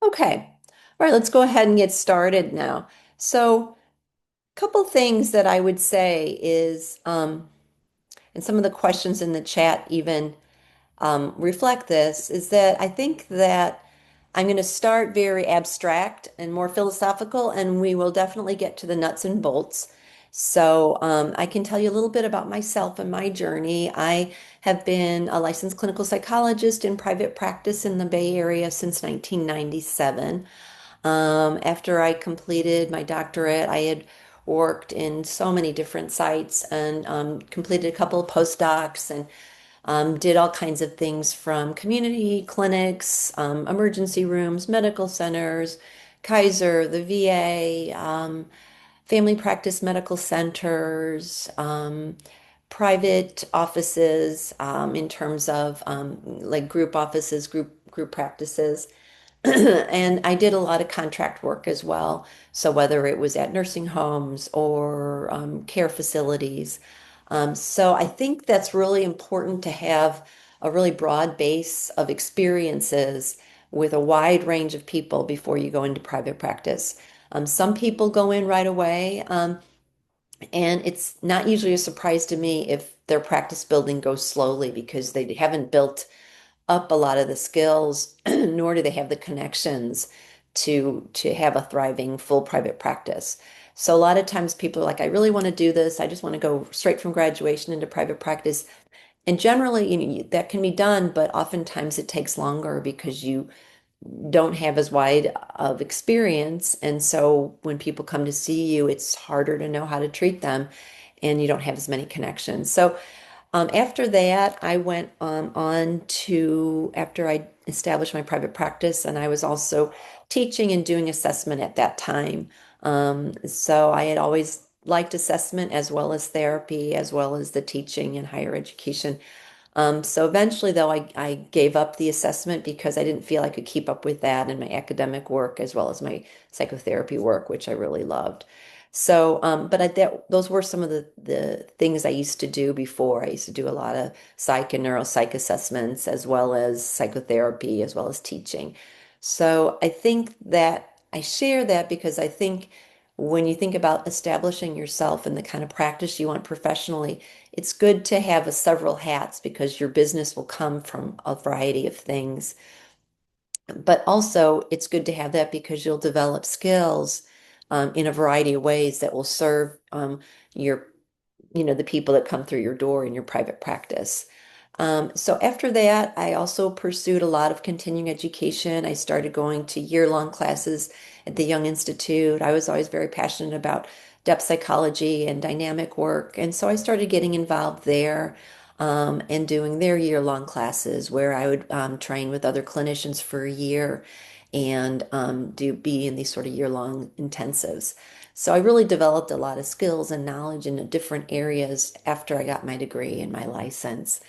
Okay. All right, let's go ahead and get started now. So, a couple things that I would say is, and some of the questions in the chat even reflect this, is that I think that I'm going to start very abstract and more philosophical, and we will definitely get to the nuts and bolts. So, I can tell you a little bit about myself and my journey. I have been a licensed clinical psychologist in private practice in the Bay Area since 1997. After I completed my doctorate, I had worked in so many different sites and completed a couple of postdocs and did all kinds of things from community clinics, emergency rooms, medical centers, Kaiser, the VA, family practice medical centers, private offices in terms of like group offices, group practices. And I did a lot of contract work as well. So whether it was at nursing homes or care facilities. So I think that's really important to have a really broad base of experiences with a wide range of people before you go into private practice. Some people go in right away, and it's not usually a surprise to me if their practice building goes slowly because they haven't built up a lot of the skills, nor do they have the connections to have a thriving full private practice. So a lot of times people are like, I really want to do this. I just want to go straight from graduation into private practice. And generally, that can be done, but oftentimes it takes longer because you don't have as wide of experience. And so when people come to see you, it's harder to know how to treat them and you don't have as many connections. So after that, I went on to, after I established my private practice, and I was also teaching and doing assessment at that time. So I had always liked assessment as well as therapy, as well as the teaching and higher education. So eventually, though, I gave up the assessment because I didn't feel I could keep up with that in my academic work as well as my psychotherapy work, which I really loved. So, those were some of the things I used to do before. I used to do a lot of psych and neuropsych assessments, as well as psychotherapy, as well as teaching. So I think that I share that because I think when you think about establishing yourself and the kind of practice you want professionally, it's good to have several hats because your business will come from a variety of things. But also, it's good to have that because you'll develop skills in a variety of ways that will serve your, the people that come through your door in your private practice. So after that, I also pursued a lot of continuing education. I started going to year-long classes at the Young Institute. I was always very passionate about depth psychology and dynamic work. And so I started getting involved there and doing their year-long classes where I would train with other clinicians for a year and be in these sort of year-long intensives. So I really developed a lot of skills and knowledge in different areas after I got my degree and my license.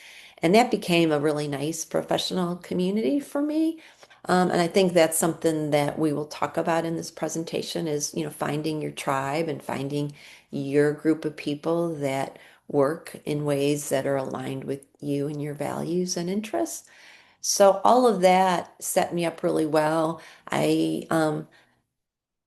And that became a really nice professional community for me. And I think that's something that we will talk about in this presentation is, finding your tribe and finding your group of people that work in ways that are aligned with you and your values and interests. So all of that set me up really well. I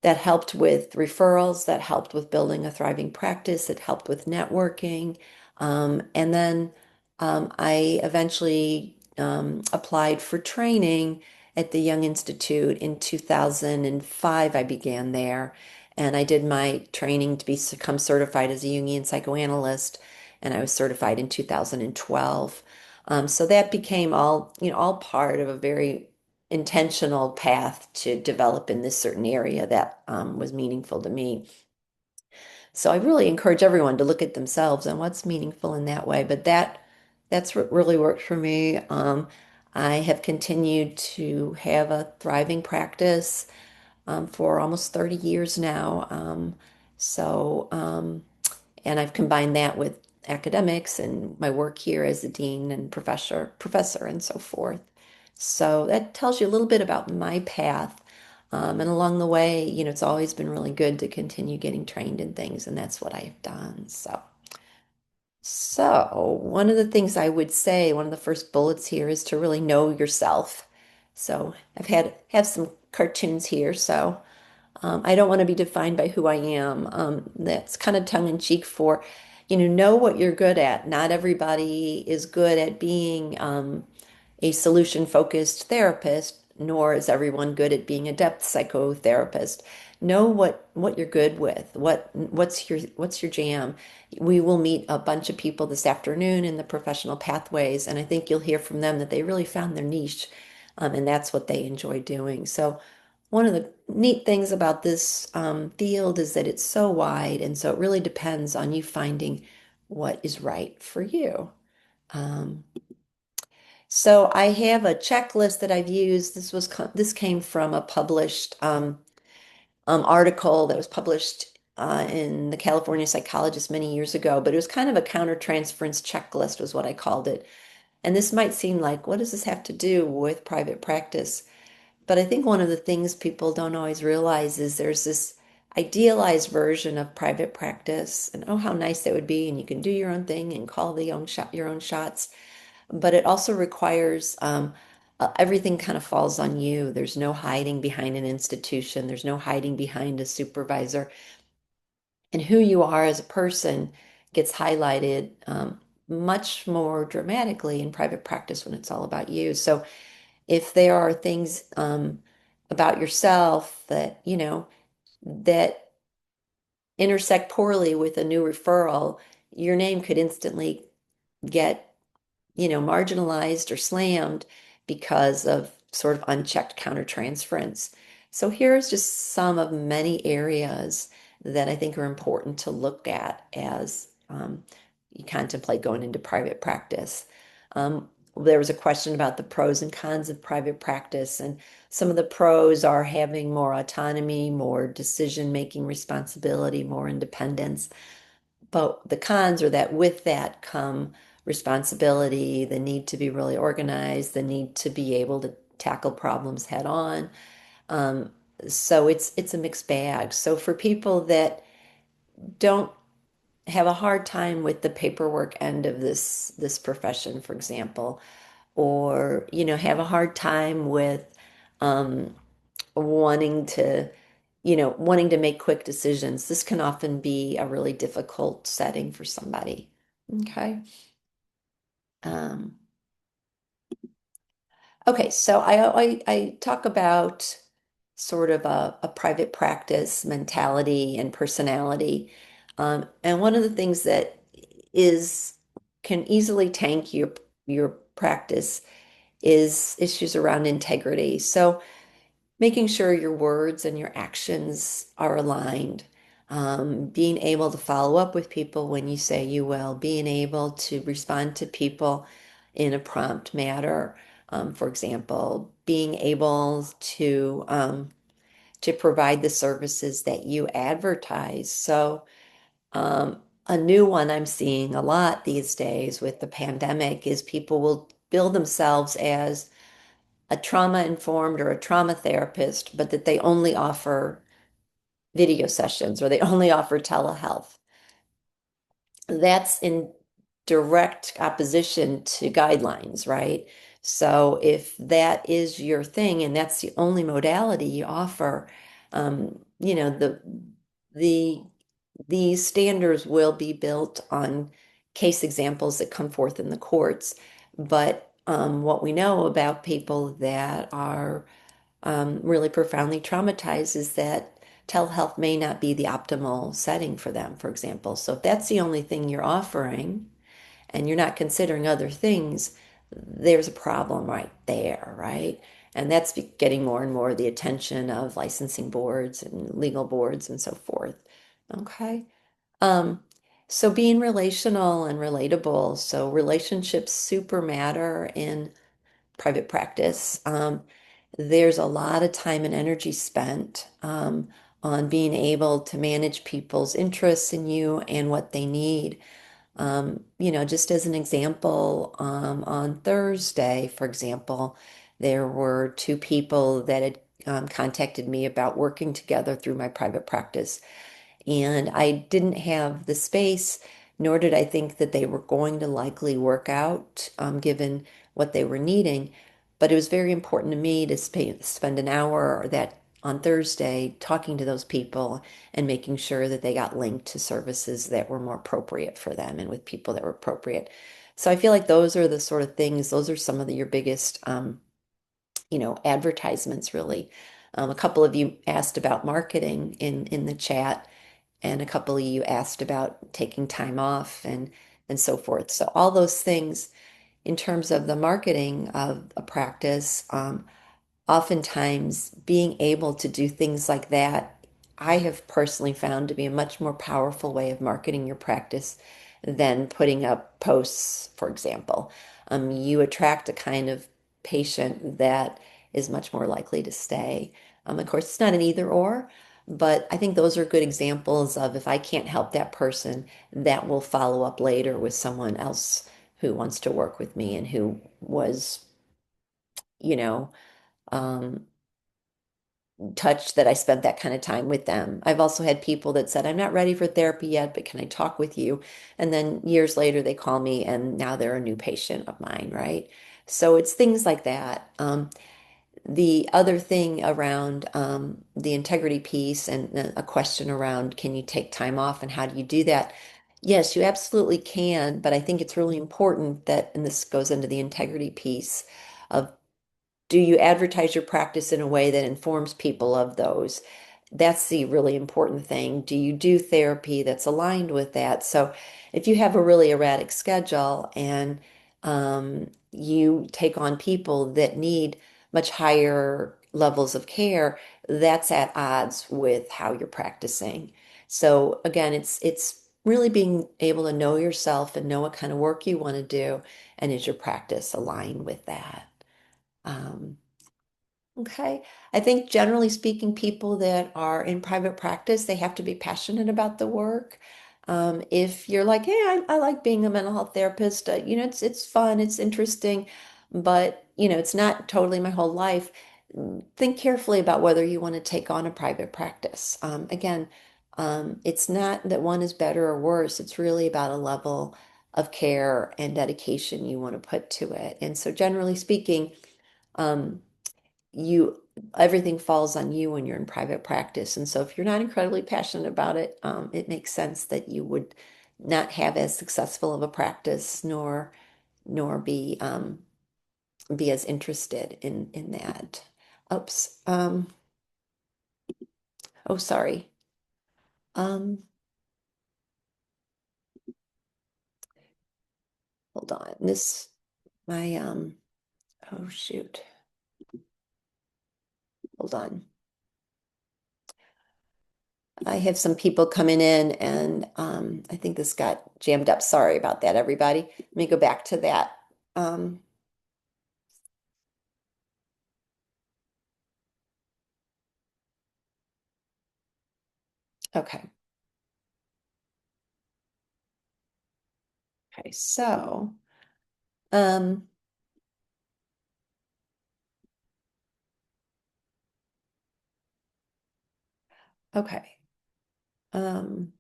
That helped with referrals, that helped with building a thriving practice, it helped with networking. And then I eventually applied for training at the Young Institute in 2005. I began there and I did my training to become certified as a Jungian psychoanalyst, and I was certified in 2012. So that became all part of a very intentional path to develop in this certain area that was meaningful to me. So I really encourage everyone to look at themselves and what's meaningful in that way. But that's what really worked for me. I have continued to have a thriving practice for almost 30 years now. So and I've combined that with academics and my work here as a dean and professor and so forth. So that tells you a little bit about my path. And along the way, it's always been really good to continue getting trained in things, and that's what I've done. So one of the things I would say, one of the first bullets here is to really know yourself. So I've have some cartoons here, so I don't want to be defined by who I am. That's kind of tongue in cheek for, know what you're good at. Not everybody is good at being a solution-focused therapist, nor is everyone good at being a depth psychotherapist. Know what you're good with. What's your jam? We will meet a bunch of people this afternoon in the professional pathways, and I think you'll hear from them that they really found their niche, and that's what they enjoy doing. So one of the neat things about this field is that it's so wide, and so it really depends on you finding what is right for you. Um, so I have a checklist that I've used. This came from a published article that was published in the California Psychologist many years ago, but it was kind of a countertransference checklist, was what I called it. And this might seem like, what does this have to do with private practice? But I think one of the things people don't always realize is there's this idealized version of private practice, and oh, how nice that would be, and you can do your own thing and call your own shots. But it also requires everything kind of falls on you. There's no hiding behind an institution. There's no hiding behind a supervisor. And who you are as a person gets highlighted much more dramatically in private practice when it's all about you. So if there are things about yourself that, that intersect poorly with a new referral, your name could instantly get, marginalized or slammed because of sort of unchecked countertransference. So here's just some of many areas that I think are important to look at as you contemplate going into private practice. There was a question about the pros and cons of private practice, and some of the pros are having more autonomy, more decision-making responsibility, more independence. But the cons are that with that come responsibility, the need to be really organized, the need to be able to tackle problems head on. Um, so it's a mixed bag. So for people that don't have a hard time with the paperwork end of this profession, for example, or have a hard time with um, wanting to wanting to make quick decisions, this can often be a really difficult setting for somebody. Okay. Um, okay, so I talk about sort of a private practice mentality and personality. And one of the things that is can easily tank your practice is issues around integrity. So making sure your words and your actions are aligned, being able to follow up with people when you say you will, being able to respond to people in a prompt manner. For example, being able to provide the services that you advertise. So, a new one I'm seeing a lot these days with the pandemic is people will bill themselves as a trauma informed or a trauma therapist, but that they only offer video sessions or they only offer telehealth. That's in direct opposition to guidelines, right? So if that is your thing and that's the only modality you offer, the these standards will be built on case examples that come forth in the courts. But what we know about people that are really profoundly traumatized is that telehealth may not be the optimal setting for them, for example. So if that's the only thing you're offering and you're not considering other things, there's a problem right there, right? And that's getting more and more the attention of licensing boards and legal boards and so forth. Okay. Um, so being relational and relatable. So relationships super matter in private practice. There's a lot of time and energy spent on being able to manage people's interests in you and what they need. Just as an example, on Thursday, for example, there were two people that had contacted me about working together through my private practice. And I didn't have the space, nor did I think that they were going to likely work out, given what they were needing. But it was very important to me to spend an hour or that on Thursday talking to those people and making sure that they got linked to services that were more appropriate for them and with people that were appropriate. So I feel like those are the sort of things, those are some of your biggest, advertisements really. A couple of you asked about marketing in the chat, and a couple of you asked about taking time off and so forth. So all those things in terms of the marketing of a practice, oftentimes being able to do things like that, I have personally found to be a much more powerful way of marketing your practice than putting up posts, for example. You attract a kind of patient that is much more likely to stay. Of course, it's not an either or, but I think those are good examples of if I can't help that person, that will follow up later with someone else who wants to work with me and who was, you know, um, touched that I spent that kind of time with them. I've also had people that said, I'm not ready for therapy yet, but can I talk with you? And then years later, they call me and now they're a new patient of mine, right? So it's things like that. The other thing around the integrity piece and a question around can you take time off and how do you do that? Yes, you absolutely can, but I think it's really important that, and this goes into the integrity piece of do you advertise your practice in a way that informs people of those? That's the really important thing. Do you do therapy that's aligned with that? So if you have a really erratic schedule and you take on people that need much higher levels of care, that's at odds with how you're practicing. So again, it's really being able to know yourself and know what kind of work you want to do, and is your practice aligned with that? Um, Okay. I think generally speaking, people that are in private practice, they have to be passionate about the work. If you're like, hey, I like being a mental health therapist, it's fun, it's interesting, but it's not totally my whole life. Think carefully about whether you want to take on a private practice. Again, it's not that one is better or worse. It's really about a level of care and dedication you want to put to it. And so, generally speaking, um, you everything falls on you when you're in private practice. And so if you're not incredibly passionate about it, it makes sense that you would not have as successful of a practice nor be as interested in that. Oops. Oh, sorry. Um, Hold on. This my oh shoot. Hold on. I have some people coming in and I think this got jammed up. Sorry about that, everybody. Let me go back to that. Um, okay. Okay. So, um, okay. Um,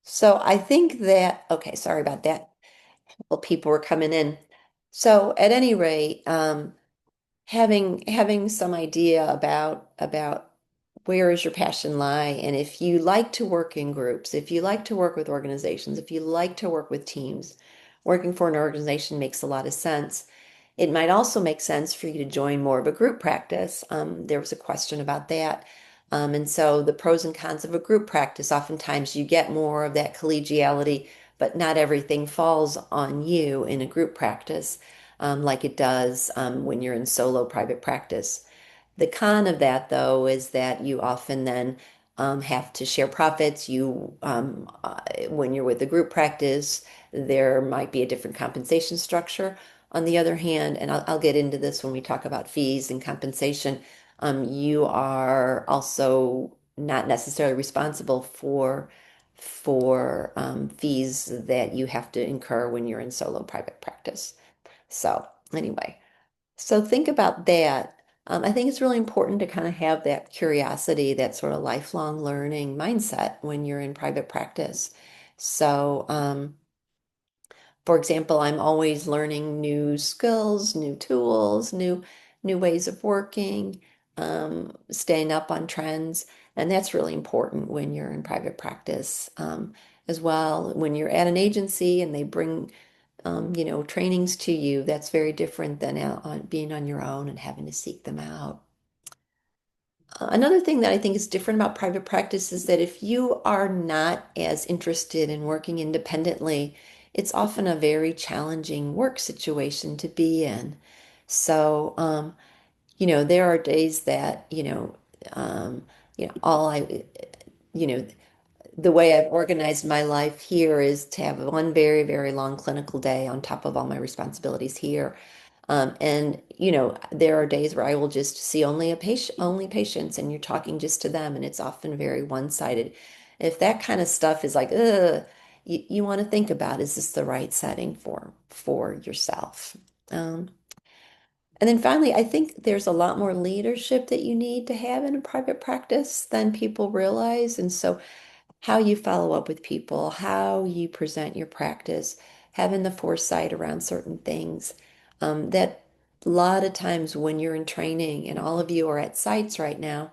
so I think that, okay, sorry about that. Well, people were coming in. So at any rate, having some idea about where is your passion lie, and if you like to work in groups, if you like to work with organizations, if you like to work with teams, working for an organization makes a lot of sense. It might also make sense for you to join more of a group practice. There was a question about that. And so the pros and cons of a group practice, oftentimes you get more of that collegiality, but not everything falls on you in a group practice, like it does when you're in solo private practice. The con of that, though, is that you often then have to share profits. When you're with a group practice, there might be a different compensation structure. On the other hand, and I'll get into this when we talk about fees and compensation, you are also not necessarily responsible for fees that you have to incur when you're in solo private practice. So anyway. So think about that. I think it's really important to kind of have that curiosity, that sort of lifelong learning mindset when you're in private practice. So, For example, I'm always learning new skills, new tools, new ways of working, staying up on trends, and that's really important when you're in private practice as well. When you're at an agency and they bring trainings to you, that's very different than being on your own and having to seek them out. Another thing that I think is different about private practice is that if you are not as interested in working independently, it's often a very challenging work situation to be in. So, there are days that, all you know, the way I've organized my life here is to have one very, very long clinical day on top of all my responsibilities here. And there are days where I will just see only patients, and you're talking just to them, and it's often very one-sided. If that kind of stuff is like, you want to think about, is this the right setting for yourself? Um, and then finally, I think there's a lot more leadership that you need to have in a private practice than people realize. And so how you follow up with people, how you present your practice, having the foresight around certain things. That a lot of times when you're in training, and all of you are at sites right now,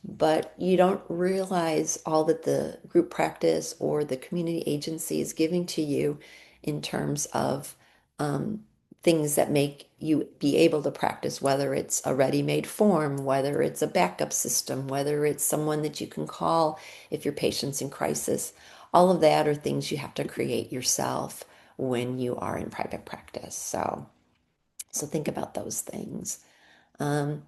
but you don't realize all that the group practice or the community agency is giving to you in terms of um, things that make you be able to practice, whether it's a ready-made form, whether it's a backup system, whether it's someone that you can call if your patient's in crisis. All of that are things you have to create yourself when you are in private practice. So think about those things. Um,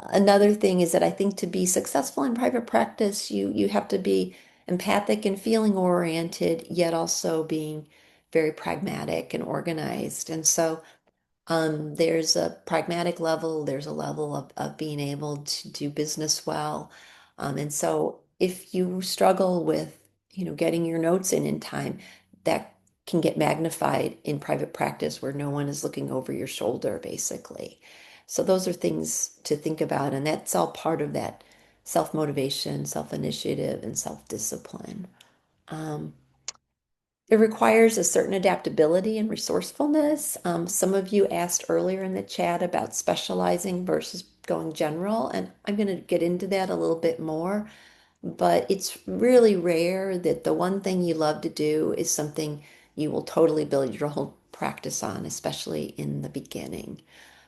Another thing is that I think to be successful in private practice, you have to be empathic and feeling oriented, yet also being very pragmatic and organized. And so there's a pragmatic level, there's a level of being able to do business well. And so if you struggle with, getting your notes in time, that can get magnified in private practice where no one is looking over your shoulder, basically. So those are things to think about, and that's all part of that self-motivation, self-initiative, and self-discipline. Um, it requires a certain adaptability and resourcefulness. Some of you asked earlier in the chat about specializing versus going general, and I'm going to get into that a little bit more. But it's really rare that the one thing you love to do is something you will totally build your whole practice on, especially in the beginning.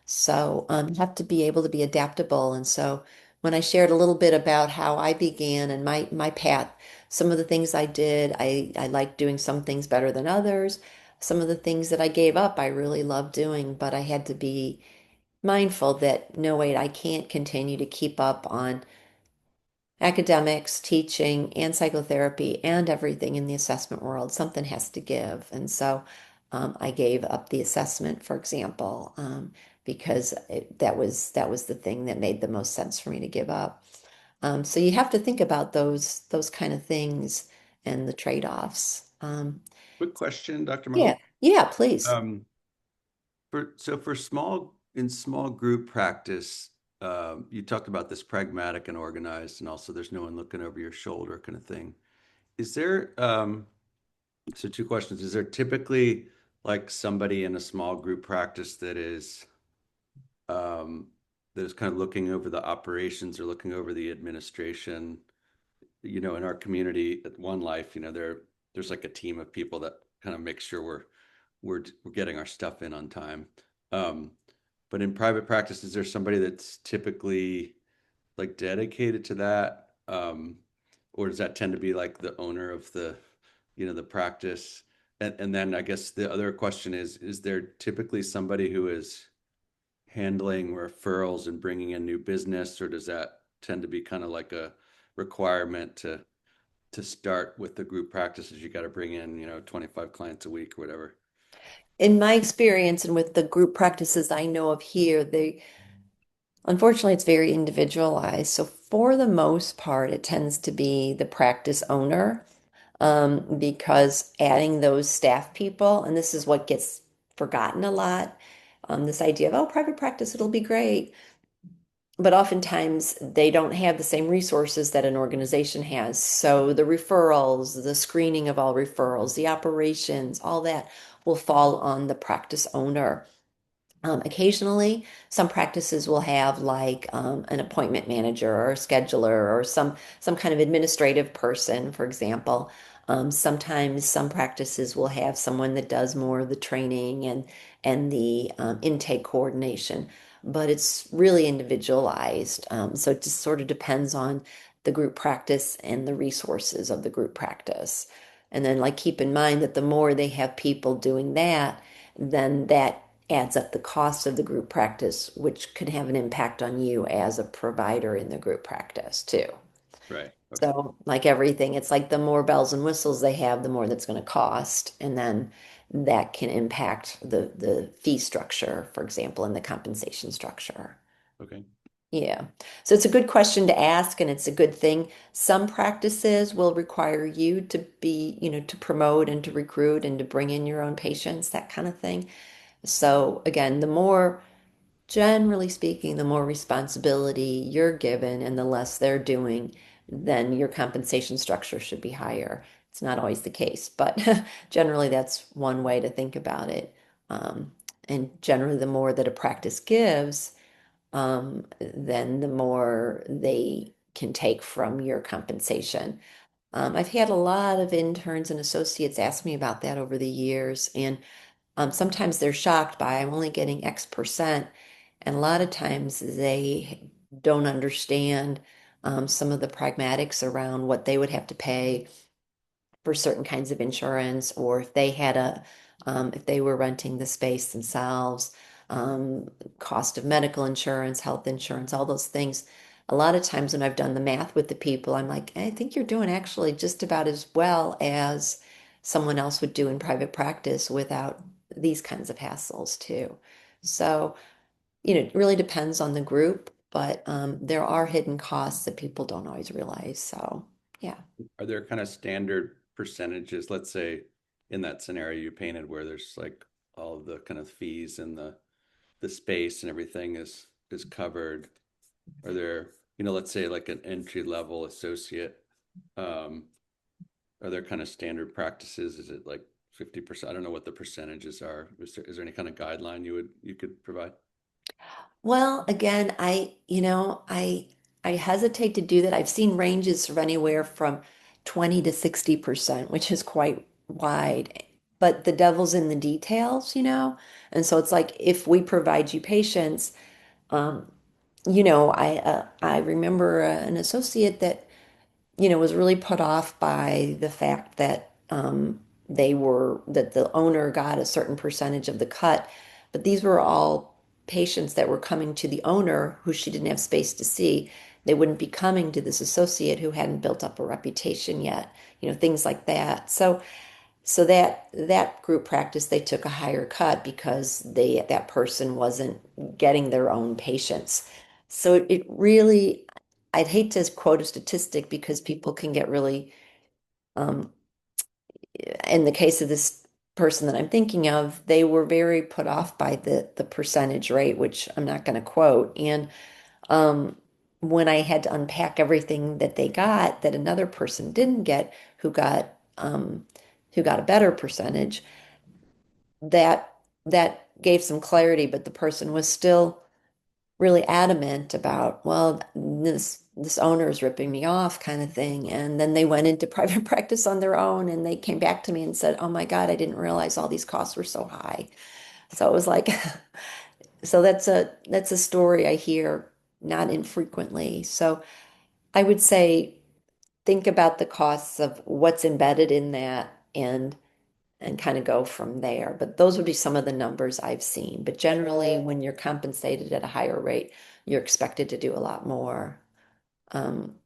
So you have to be able to be adaptable. And so when I shared a little bit about how I began and my path, some of the things I did, I like doing some things better than others. Some of the things that I gave up, I really loved doing, but I had to be mindful that no, wait, I can't continue to keep up on academics, teaching, and psychotherapy and everything in the assessment world. Something has to give. And so I gave up the assessment, for example, because that was the thing that made the most sense for me to give up. So you have to think about those kind of things and the trade-offs. Quick question, Dr. Yeah, Marlo. yeah, please. Um, for small group practice, you talked about this pragmatic and organized, and also there's no one looking over your shoulder kind of thing. Is there so two questions. Is there typically like somebody in a small group practice um, that is kind of looking over the operations or looking over the administration? In our community at One Life, there's like a team of people that kind of make sure we're getting our stuff in on time. Um, but in private practice, is there somebody that's typically like dedicated to that? Or does that tend to be like the owner of the practice? And then I guess the other question is there typically somebody who is handling referrals and bringing in new business, or does that tend to be kind of like a requirement to start with the group practices? You got to bring in, 25 clients a week or whatever. In my experience and with the group practices I know of here, unfortunately, it's very individualized. So for the most part, it tends to be the practice owner, because adding those staff people, and this is what gets forgotten a lot, this idea of, oh, private practice, it'll be great. but oftentimes they don't have the same resources that an organization has. So the referrals, the screening of all referrals, the operations, all that will fall on the practice owner. Occasionally, some practices will have like an appointment manager or a scheduler or some kind of administrative person, for example. Sometimes some practices will have someone that does more of the training and the intake coordination, but it's really individualized. So it just sort of depends on the group practice and the resources of the group practice. And then, like, keep in mind that the more they have people doing that, then that adds up the cost of the group practice, which could have an impact on you as a provider in the group practice too. Right. Okay. So, like everything, it's like the more bells and whistles they have, the more that's going to cost. And then that can impact the fee structure, for example, and the compensation structure. Okay. Yeah. So it's a good question to ask, and it's a good thing. Some practices will require you to be, to promote and to recruit and to bring in your own patients, that kind of thing. So again, generally speaking, the more responsibility you're given and the less they're doing, then your compensation structure should be higher. It's not always the case, but generally that's one way to think about it. Um, and generally, the more that a practice gives, then the more they can take from your compensation. I've had a lot of interns and associates ask me about that over the years, and sometimes they're shocked by I'm only getting X percent, and a lot of times they don't understand some of the pragmatics around what they would have to pay for certain kinds of insurance, or if they were renting the space themselves, cost of medical insurance, health insurance, all those things. A lot of times when I've done the math with the people, I'm like, I think you're doing actually just about as well as someone else would do in private practice without these kinds of hassles too. So, it really depends on the group, but there are hidden costs that people don't always realize. So, yeah. Are there kind of standard percentages, let's say in that scenario you painted where there's like all of the kind of fees and the space and everything is covered? Are there, let's say like an entry level associate, um, are there kind of standard practices? Is it like 50%? I don't know what the percentages are. Is there any kind of guideline you could provide? Well, again, I hesitate to do that. I've seen ranges of anywhere from 20 to 60%, which is quite wide. But the devil's in the details. And so it's like if we provide you patients, um, I remember an associate that was really put off by the fact that that the owner got a certain percentage of the cut, but these were all patients that were coming to the owner who she didn't have space to see. They wouldn't be coming to this associate who hadn't built up a reputation yet, things like that. So that group practice, they took a higher cut because that person wasn't getting their own patients. So it really, I'd hate to quote a statistic because people can get really, um, in the case of this person that I'm thinking of, they were very put off by the percentage rate, which I'm not going to quote. And um, when I had to unpack everything that they got that another person didn't get, who got a better percentage, that gave some clarity, but the person was still really adamant about, well, this owner is ripping me off kind of thing. And then they went into private practice on their own and they came back to me and said, "Oh my God, I didn't realize all these costs were so high." So it was like, so that's a story I hear not infrequently. So I would say think about the costs of what's embedded in that and kind of go from there. But those would be some of the numbers I've seen. But generally, when you're compensated at a higher rate, you're expected to do a lot more. Um,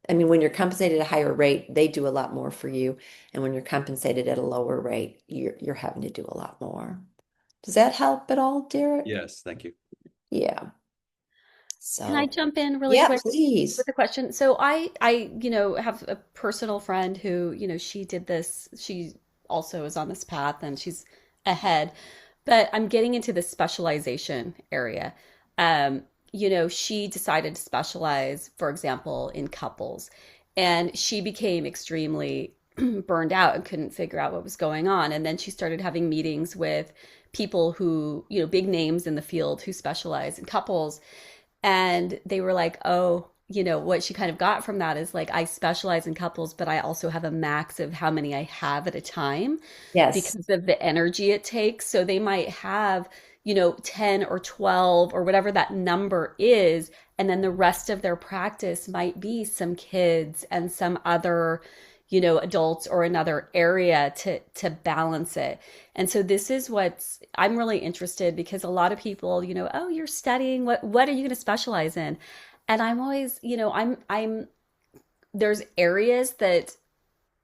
I mean, when you're compensated at a higher rate, they do a lot more for you. And when you're compensated at a lower rate, you're having to do a lot more. Does that help at all, Derek? Yes, thank you. Yeah. Can I So, jump in really yeah, quick with please. a question? So I have a personal friend who, she did this. She also is on this path and she's ahead, but I'm getting into the specialization area. Um, she decided to specialize, for example, in couples. And she became extremely burned out and couldn't figure out what was going on. And then she started having meetings with people who, big names in the field who specialize in couples. And they were like, oh, what she kind of got from that is like, I specialize in couples, but I also have a max of how many I have at a time Yes. because of the energy it takes. So they might have, 10 or 12 or whatever that number is. And then the rest of their practice might be some kids and some other, adults or another area to balance it. And so this is what's I'm really interested because a lot of people, oh, you're studying, what are you going to specialize in? And I'm always, I'm there's areas that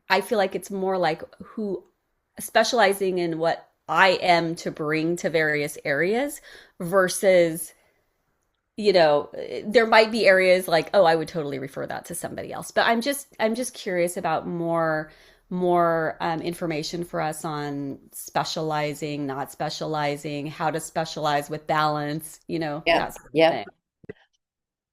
I feel like it's more like who specializing in what I am to bring to various areas versus, there might be areas like, oh, I would totally refer that to somebody else. But I'm just curious about more information for us on specializing, not specializing, how to specialize with balance, Yeah. that sort of Yeah. thing.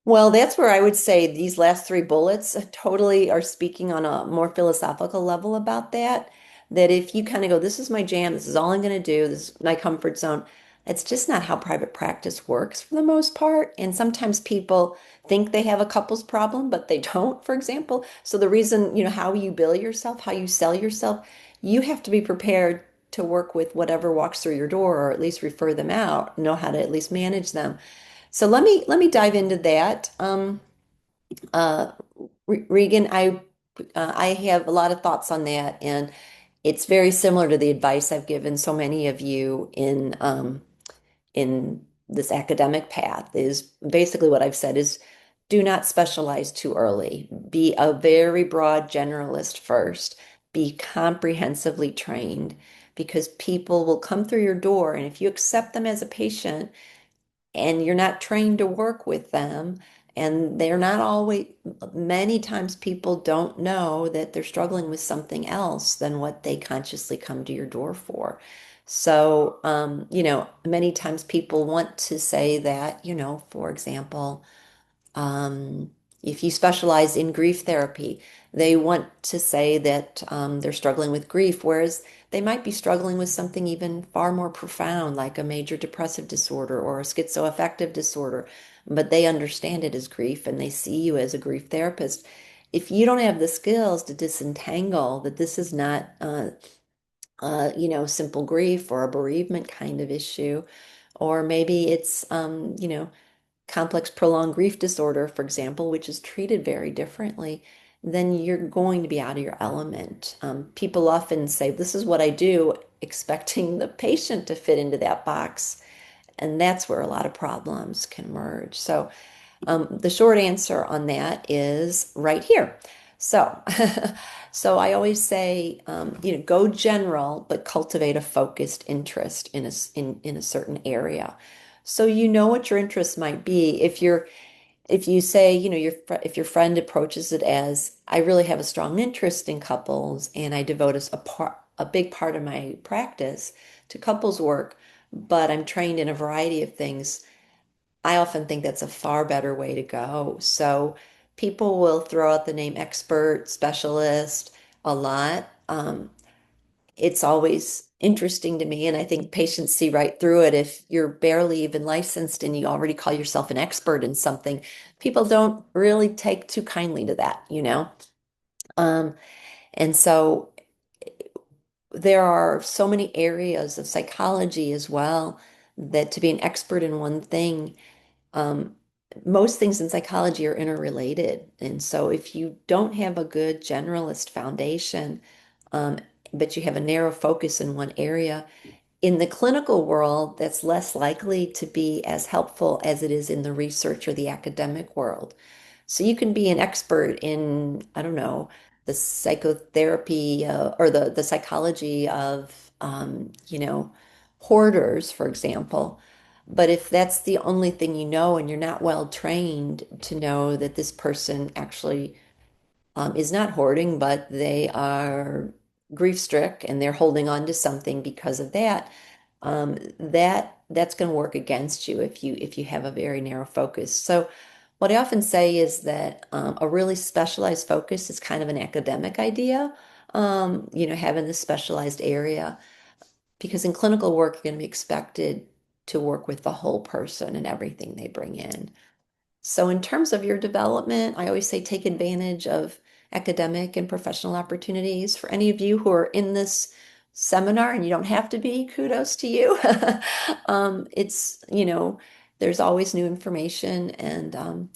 Well, that's where I would say these last three bullets totally are speaking on a more philosophical level about that. That if you kind of go, this is my jam, this is all I'm going to do, this is my comfort zone, it's just not how private practice works for the most part. And sometimes people think they have a couples problem, but they don't, for example. So the reason, how you bill yourself, how you sell yourself, you have to be prepared to work with whatever walks through your door, or at least refer them out, know how to at least manage them. So let me dive into that. Uh, Regan, I have a lot of thoughts on that, and it's very similar to the advice I've given so many of you in this academic path. Is basically what I've said is do not specialize too early. Be a very broad generalist first. Be comprehensively trained because people will come through your door, and if you accept them as a patient and you're not trained to work with them. And they're not always, many times people don't know that they're struggling with something else than what they consciously come to your door for. So, many times people want to say that, for example, if you specialize in grief therapy, they want to say that they're struggling with grief, whereas they might be struggling with something even far more profound, like a major depressive disorder or a schizoaffective disorder, but they understand it as grief and they see you as a grief therapist. If you don't have the skills to disentangle that this is not, simple grief or a bereavement kind of issue, or maybe it's, complex prolonged grief disorder, for example, which is treated very differently, then you're going to be out of your element. People often say, this is what I do, expecting the patient to fit into that box. And that's where a lot of problems can emerge. So the short answer on that is right here. So, so I always say, go general, but cultivate a focused interest in a certain area. So you know what your interests might be. If you say, if your friend approaches it as, I really have a strong interest in couples, and I devote a big part of my practice to couples work, but I'm trained in a variety of things. I often think that's a far better way to go. So people will throw out the name expert, specialist a lot. It's always interesting to me, and I think patients see right through it. If you're barely even licensed and you already call yourself an expert in something, people don't really take too kindly to that. Um, and so there are so many areas of psychology as well that to be an expert in one thing, um, most things in psychology are interrelated. And so if you don't have a good generalist foundation, um, but you have a narrow focus in one area, in the clinical world, that's less likely to be as helpful as it is in the research or the academic world. So you can be an expert in, I don't know, the psychotherapy or the psychology of, hoarders, for example. But if that's the only thing you know and you're not well trained to know that this person actually is not hoarding, but they are grief strict and they're holding on to something because of that, that that's going to work against you if you have a very narrow focus. So what I often say is that a really specialized focus is kind of an academic idea, having this specialized area, because in clinical work, you're going to be expected to work with the whole person and everything they bring in. So, in terms of your development, I always say take advantage of academic and professional opportunities. For any of you who are in this seminar, and you don't have to be, kudos to you. There's always new information, and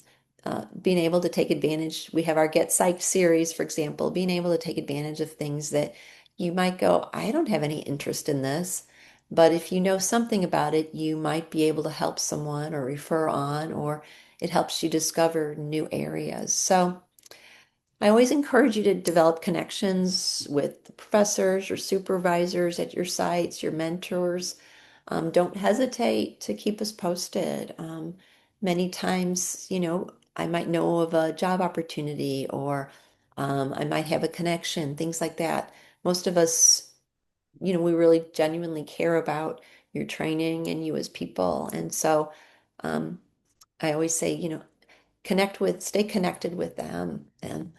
being able to take advantage. We have our Get Psyched series, for example, being able to take advantage of things that you might go, I don't have any interest in this. But if you know something about it, you might be able to help someone or refer on, or it helps you discover new areas. So I always encourage you to develop connections with the professors, your supervisors at your sites, your mentors. Don't hesitate to keep us posted. Many times, I might know of a job opportunity, or I might have a connection, things like that. Most of us, we really genuinely care about your training and you as people. And so um, I always say, stay connected with them, and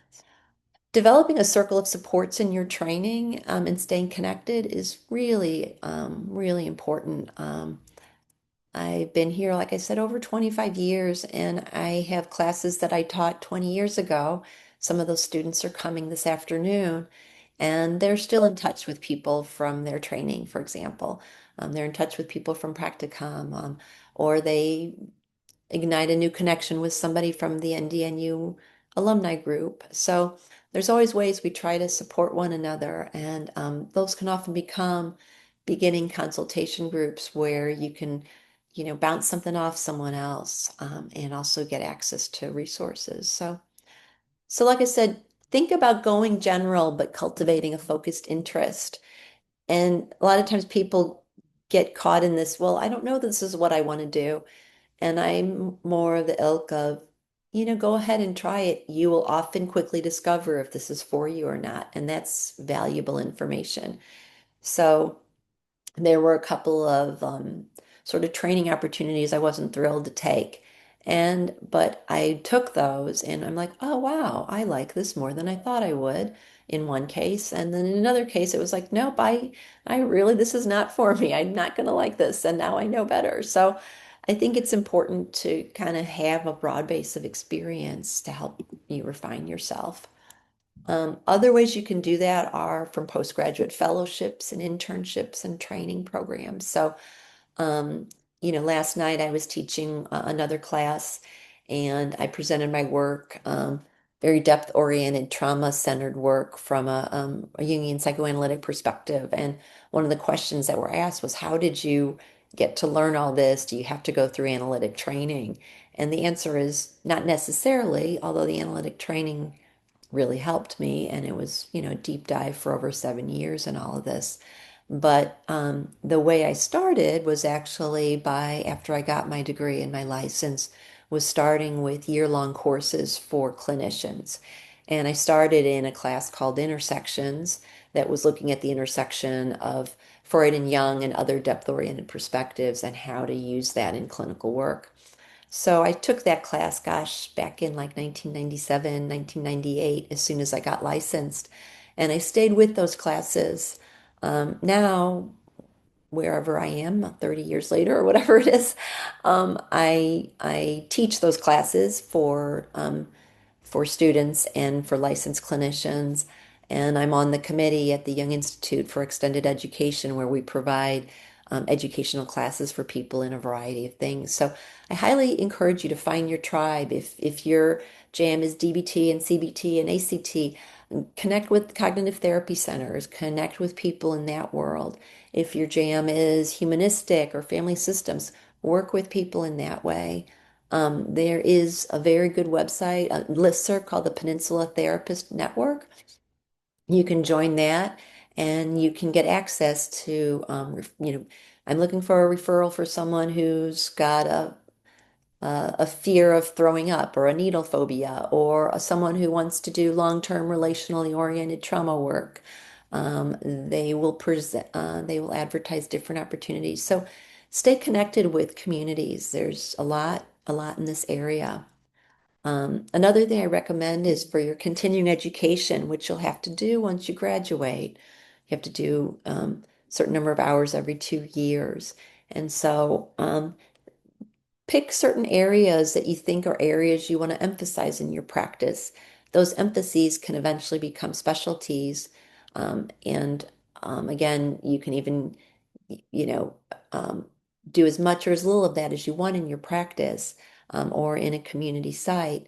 developing a circle of supports in your training, and staying connected is really, really important. I've been here, like I said, over 25 years, and I have classes that I taught 20 years ago. Some of those students are coming this afternoon, and they're still in touch with people from their training, for example. They're in touch with people from practicum, or they ignite a new connection with somebody from the NDNU alumni group. So there's always ways we try to support one another, and those can often become beginning consultation groups where you can, bounce something off someone else, and also get access to resources. So like I said, think about going general but cultivating a focused interest. And a lot of times people get caught in this, well, I don't know this is what I want to do. And I'm more of the ilk of, go ahead and try it. You will often quickly discover if this is for you or not. And that's valuable information. So there were a couple of sort of training opportunities I wasn't thrilled to take. But I took those and I'm like, oh, wow, I like this more than I thought I would in one case. And then in another case, it was like, nope, I really, this is not for me. I'm not going to like this. And now I know better. So I think it's important to kind of have a broad base of experience to help you refine yourself. Other ways you can do that are from postgraduate fellowships and internships and training programs. So, um, last night I was teaching another class, and I presented my work, very depth-oriented, trauma-centered work from a Jungian psychoanalytic perspective. And one of the questions that were asked was, how did you get to learn all this? Do you have to go through analytic training? And the answer is not necessarily, although the analytic training really helped me. And it was, a deep dive for over 7 years and all of this. But the way I started was actually after I got my degree and my license, was starting with year-long courses for clinicians. And I started in a class called Intersections that was looking at the intersection of Freud and Jung and other depth-oriented perspectives and how to use that in clinical work. So I took that class, gosh, back in like 1997, 1998, as soon as I got licensed. And I stayed with those classes. Now, wherever I am, 30 years later or whatever it is, I teach those classes for students and for licensed clinicians. And I'm on the committee at the Young Institute for Extended Education, where we provide educational classes for people in a variety of things. So I highly encourage you to find your tribe. If your jam is DBT and CBT and ACT, connect with cognitive therapy centers, connect with people in that world. If your jam is humanistic or family systems, work with people in that way. There is a very good website, a listserv called the Peninsula Therapist Network. You can join that and you can get access to, I'm looking for a referral for someone who's got a fear of throwing up or a needle phobia, or someone who wants to do long-term relationally oriented trauma work. They will advertise different opportunities. So stay connected with communities. There's a lot in this area. Another thing I recommend is for your continuing education, which you'll have to do once you graduate. You have to do certain number of hours every 2 years. And so pick certain areas that you think are areas you want to emphasize in your practice. Those emphases can eventually become specialties. And again, you can even, you know, um, do as much or as little of that as you want in your practice or in a community site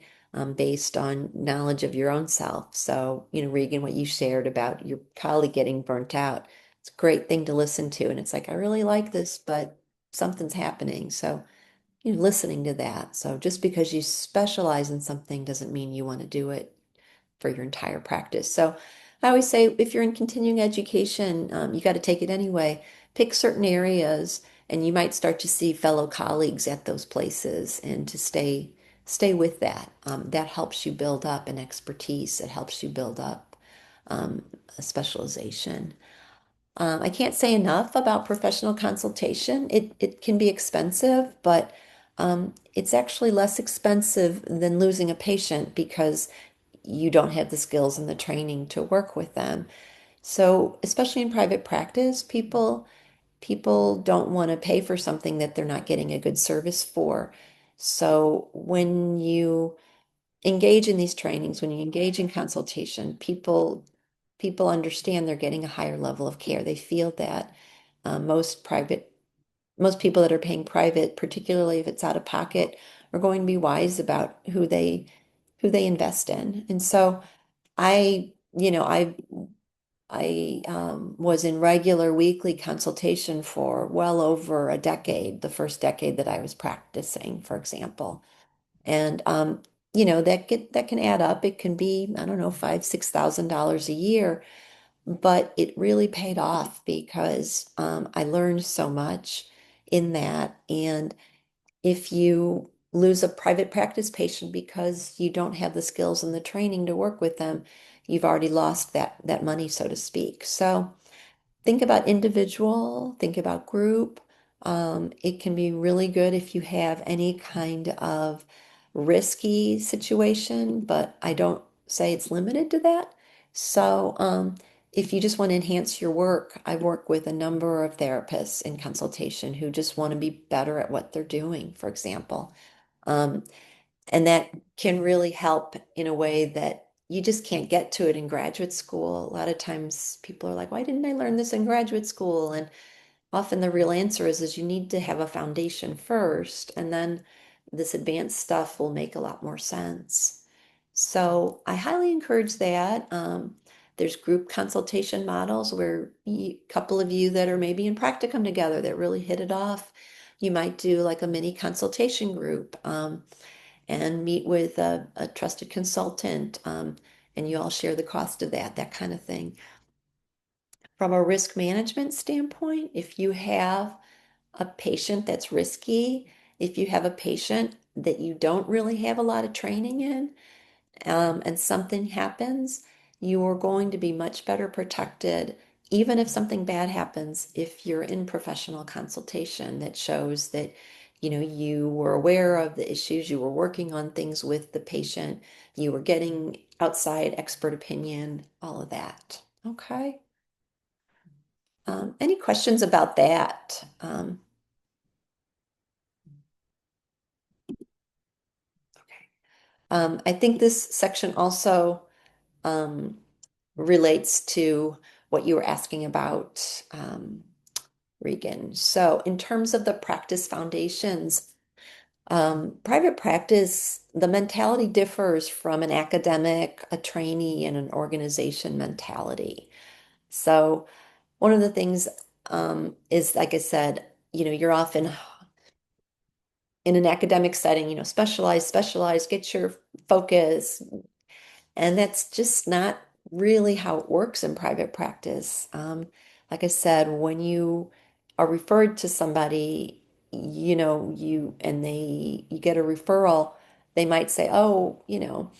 based on knowledge of your own self. So, Regan, what you shared about your colleague getting burnt out, it's a great thing to listen to. And it's like, I really like this, but something's happening. So, listening to that. So just because you specialize in something doesn't mean you want to do it for your entire practice. So I always say if you're in continuing education, you got to take it anyway. Pick certain areas, and you might start to see fellow colleagues at those places, and to stay with that. That helps you build up an expertise. It helps you build up a specialization. I can't say enough about professional consultation. It can be expensive, but it's actually less expensive than losing a patient because you don't have the skills and the training to work with them. So, especially in private practice, people don't want to pay for something that they're not getting a good service for. So, when you engage in these trainings, when you engage in consultation, people understand they're getting a higher level of care. They feel that most people that are paying private, particularly if it's out of pocket, are going to be wise about who they invest in. And so I was in regular weekly consultation for well over a decade, the first decade that I was practicing, for example. And that can add up. It can be, I don't know, $5,000, $6,000 a year, but it really paid off because I learned so much in that. And if you lose a private practice patient because you don't have the skills and the training to work with them, you've already lost that money, so to speak. So think about individual, think about group. It can be really good if you have any kind of risky situation, but I don't say it's limited to that. So, if you just want to enhance your work, I work with a number of therapists in consultation who just want to be better at what they're doing, for example. Um, and that can really help in a way that you just can't get to it in graduate school. A lot of times people are like, why didn't I learn this in graduate school? And often the real answer is you need to have a foundation first, and then this advanced stuff will make a lot more sense. So I highly encourage that. There's group consultation models where a couple of you that are maybe in practicum together that really hit it off. You might do like a mini consultation group. And meet with a trusted consultant, and you all share the cost of that kind of thing. From a risk management standpoint, if you have a patient that's risky, if you have a patient that you don't really have a lot of training in, and something happens, you are going to be much better protected, even if something bad happens, if you're in professional consultation that shows that, you were aware of the issues, you were working on things with the patient, you were getting outside expert opinion, all of that. Okay. Any questions about that? Okay. I think this section also um, relates to what you were asking about, Regan. So, in terms of the practice foundations, private practice, the mentality differs from an academic, a trainee, and an organization mentality. So, one of the things is, like I said, you're often in an academic setting, specialize, get your focus, and that's just not really how it works in private practice. Like I said, when you are referred to somebody, you get a referral, they might say, oh, your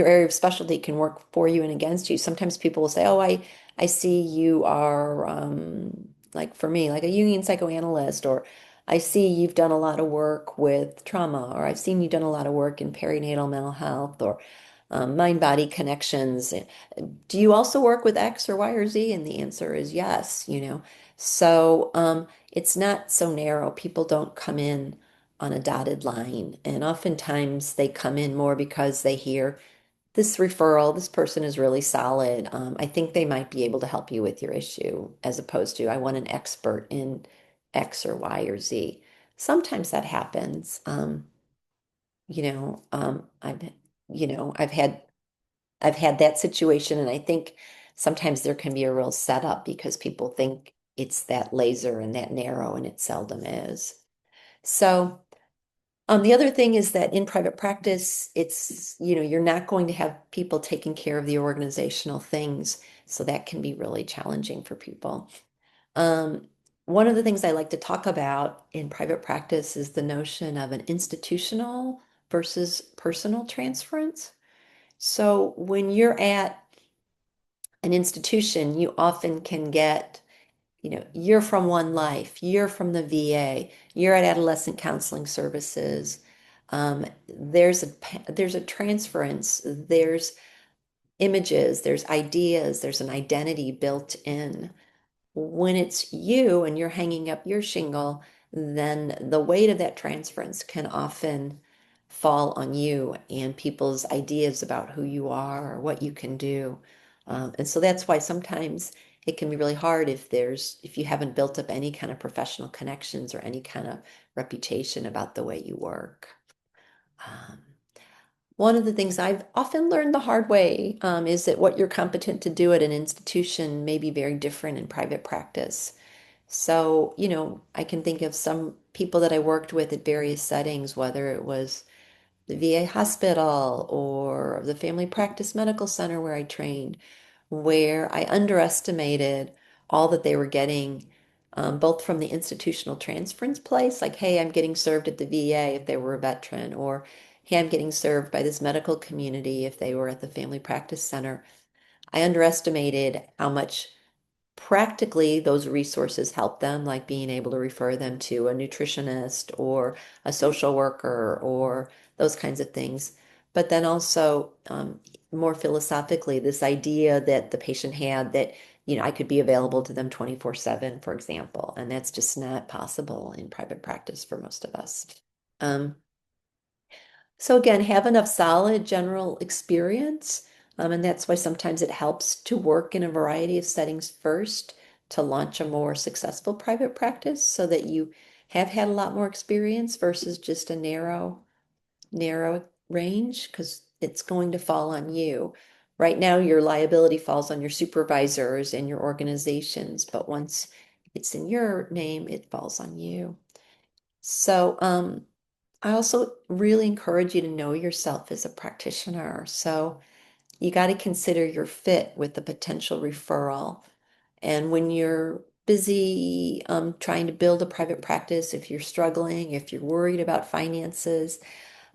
area of specialty can work for you and against you. Sometimes people will say, oh, I see you are like for me, like a Jungian psychoanalyst, or I see you've done a lot of work with trauma, or I've seen you've done a lot of work in perinatal mental health or mind-body connections. Do you also work with X or Y or Z? And the answer is yes, you know. So it's not so narrow. People don't come in on a dotted line. And oftentimes they come in more because they hear this referral, this person is really solid. I think they might be able to help you with your issue, as opposed to I want an expert in X or Y or Z. Sometimes that happens. You know, I've had that situation, and I think sometimes there can be a real setup because people think it's that laser and that narrow, and it seldom is. So. The other thing is that in private practice, it's, you know, you're not going to have people taking care of the organizational things. So that can be really challenging for people. Um, One of the things I like to talk about in private practice is the notion of an institutional versus personal transference. So when you're at an institution, you often can get, you know, you're from One Life, you're from the VA, you're at Adolescent Counseling Services. There's a transference, there's images, there's ideas, there's an identity built in. When it's you and you're hanging up your shingle, then the weight of that transference can often fall on you and people's ideas about who you are or what you can do. And so that's why sometimes it can be really hard if you haven't built up any kind of professional connections or any kind of reputation about the way you work. Um, One of the things I've often learned the hard way is that what you're competent to do at an institution may be very different in private practice. So, you know, I can think of some people that I worked with at various settings, whether it was the VA hospital or the Family Practice Medical Center where I trained, where I underestimated all that they were getting, both from the institutional transference place, like, hey, I'm getting served at the VA if they were a veteran, or hey, I'm getting served by this medical community if they were at the Family Practice Center. I underestimated how much practically those resources help them, like being able to refer them to a nutritionist or a social worker or those kinds of things. But then also, more philosophically, this idea that the patient had that, you know, I could be available to them 24/7, for example, and that's just not possible in private practice for most of us. Um, so again, have enough solid general experience. And that's why sometimes it helps to work in a variety of settings first to launch a more successful private practice so that you have had a lot more experience versus just a narrow range, because it's going to fall on you. Right now, your liability falls on your supervisors and your organizations, but once it's in your name, it falls on you. So, I also really encourage you to know yourself as a practitioner. So you got to consider your fit with the potential referral. And when you're busy trying to build a private practice, if you're struggling, if you're worried about finances,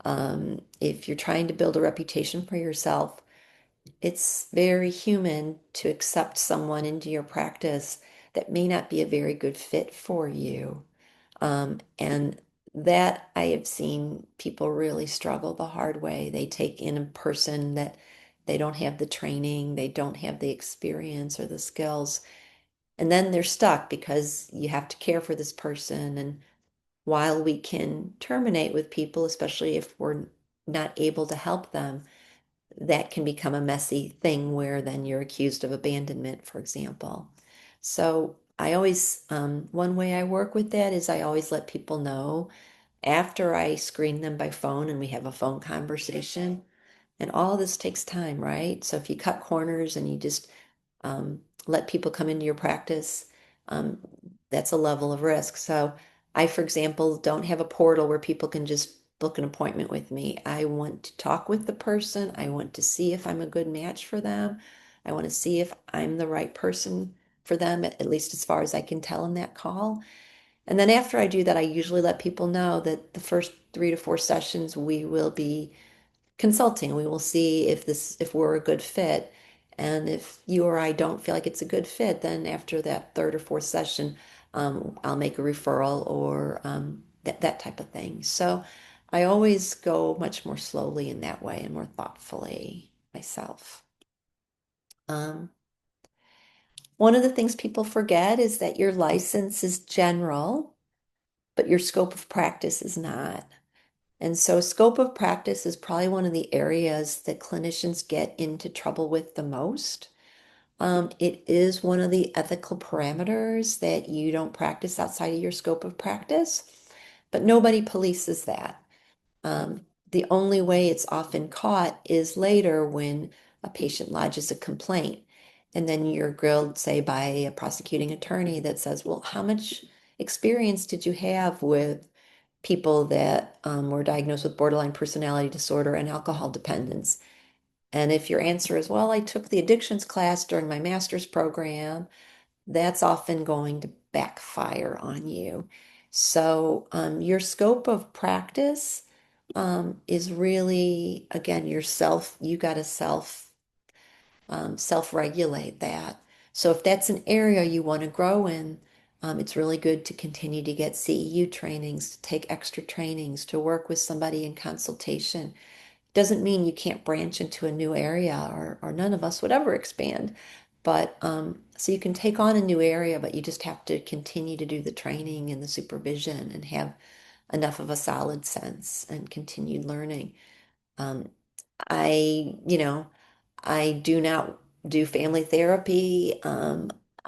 if you're trying to build a reputation for yourself, it's very human to accept someone into your practice that may not be a very good fit for you. And that I have seen people really struggle the hard way. They take in a person that they don't have the training, they don't have the experience or the skills, and then they're stuck because you have to care for this person. And while we can terminate with people, especially if we're not able to help them, that can become a messy thing where then you're accused of abandonment, for example. So I always, one way I work with that is I always let people know after I screen them by phone and we have a phone conversation. And all this takes time, right? So if you cut corners and you just let people come into your practice, um, that's a level of risk. So I, for example, don't have a portal where people can just book an appointment with me. I want to talk with the person. I want to see if I'm a good match for them. I want to see if I'm the right person for them, at least as far as I can tell in that call. And then after I do that, I usually let people know that the first 3 to 4 sessions we will be consulting. We will see if we're a good fit. And if you or I don't feel like it's a good fit, then after that third or fourth session, I'll make a referral or that type of thing. So I always go much more slowly in that way and more thoughtfully myself. Um, One of the things people forget is that your license is general, but your scope of practice is not. And so, scope of practice is probably one of the areas that clinicians get into trouble with the most. It is one of the ethical parameters that you don't practice outside of your scope of practice, but nobody polices that. The only way it's often caught is later when a patient lodges a complaint. And then you're grilled, say, by a prosecuting attorney that says, well, how much experience did you have with people that were diagnosed with borderline personality disorder and alcohol dependence? And if your answer is, well, I took the addictions class during my master's program, that's often going to backfire on you. So, your scope of practice is really, again, yourself. You got to self-regulate that. So, if that's an area you want to grow in, it's really good to continue to get CEU trainings, to take extra trainings, to work with somebody in consultation. Doesn't mean you can't branch into a new area or none of us would ever expand. But so you can take on a new area, but you just have to continue to do the training and the supervision and have enough of a solid sense and continued learning. Um, I I do not do family therapy.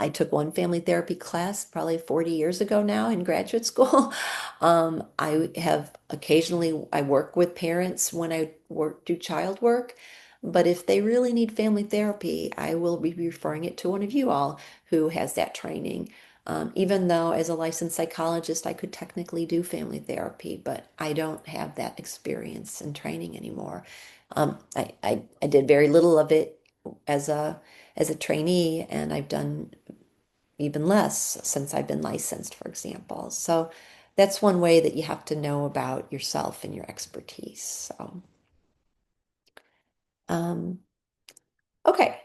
I took one family therapy class probably 40 years ago now in graduate school. I have occasionally, I work with parents when I do child work, but if they really need family therapy, I will be referring it to one of you all who has that training. Even though as a licensed psychologist, I could technically do family therapy, but I don't have that experience and training anymore. I did very little of it as a trainee, and I've done even less since I've been licensed, for example. So that's one way that you have to know about yourself and your expertise. So, um, okay.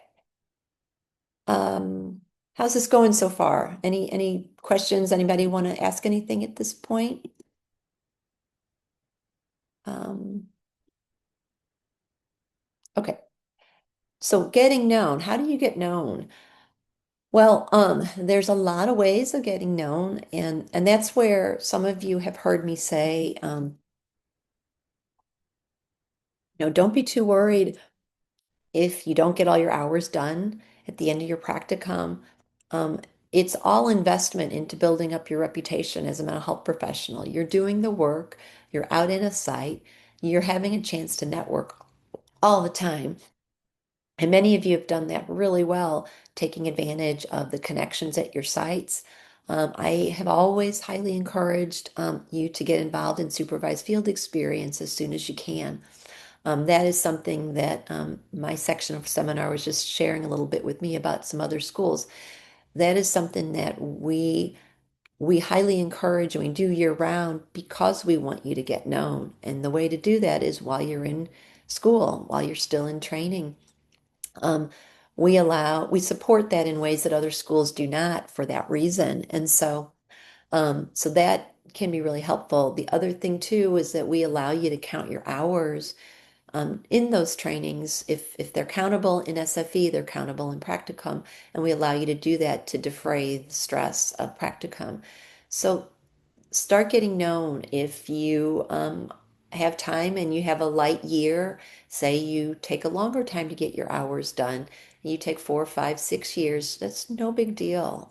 Um, how's this going so far? Any questions? Anybody want to ask anything at this point? Um, okay. So getting known, how do you get known? Well, there's a lot of ways of getting known, and that's where some of you have heard me say, don't be too worried if you don't get all your hours done at the end of your practicum. Um, it's all investment into building up your reputation as a mental health professional. You're doing the work, you're out in a site, you're having a chance to network all the time. And many of you have done that really well, taking advantage of the connections at your sites. I have always highly encouraged you to get involved in supervised field experience as soon as you can. That is something that my section of seminar was just sharing a little bit with me about some other schools. That is something that we highly encourage and we do year round because we want you to get known. And the way to do that is while you're in school, while you're still in training. Um, we support that in ways that other schools do not for that reason. And so that can be really helpful. The other thing too is that we allow you to count your hours in those trainings. If they're countable in SFE, they're countable in practicum, and we allow you to do that to defray the stress of practicum. So start getting known if you have time and you have a light year. Say you take a longer time to get your hours done. You take 4, 5, 6 years. That's no big deal.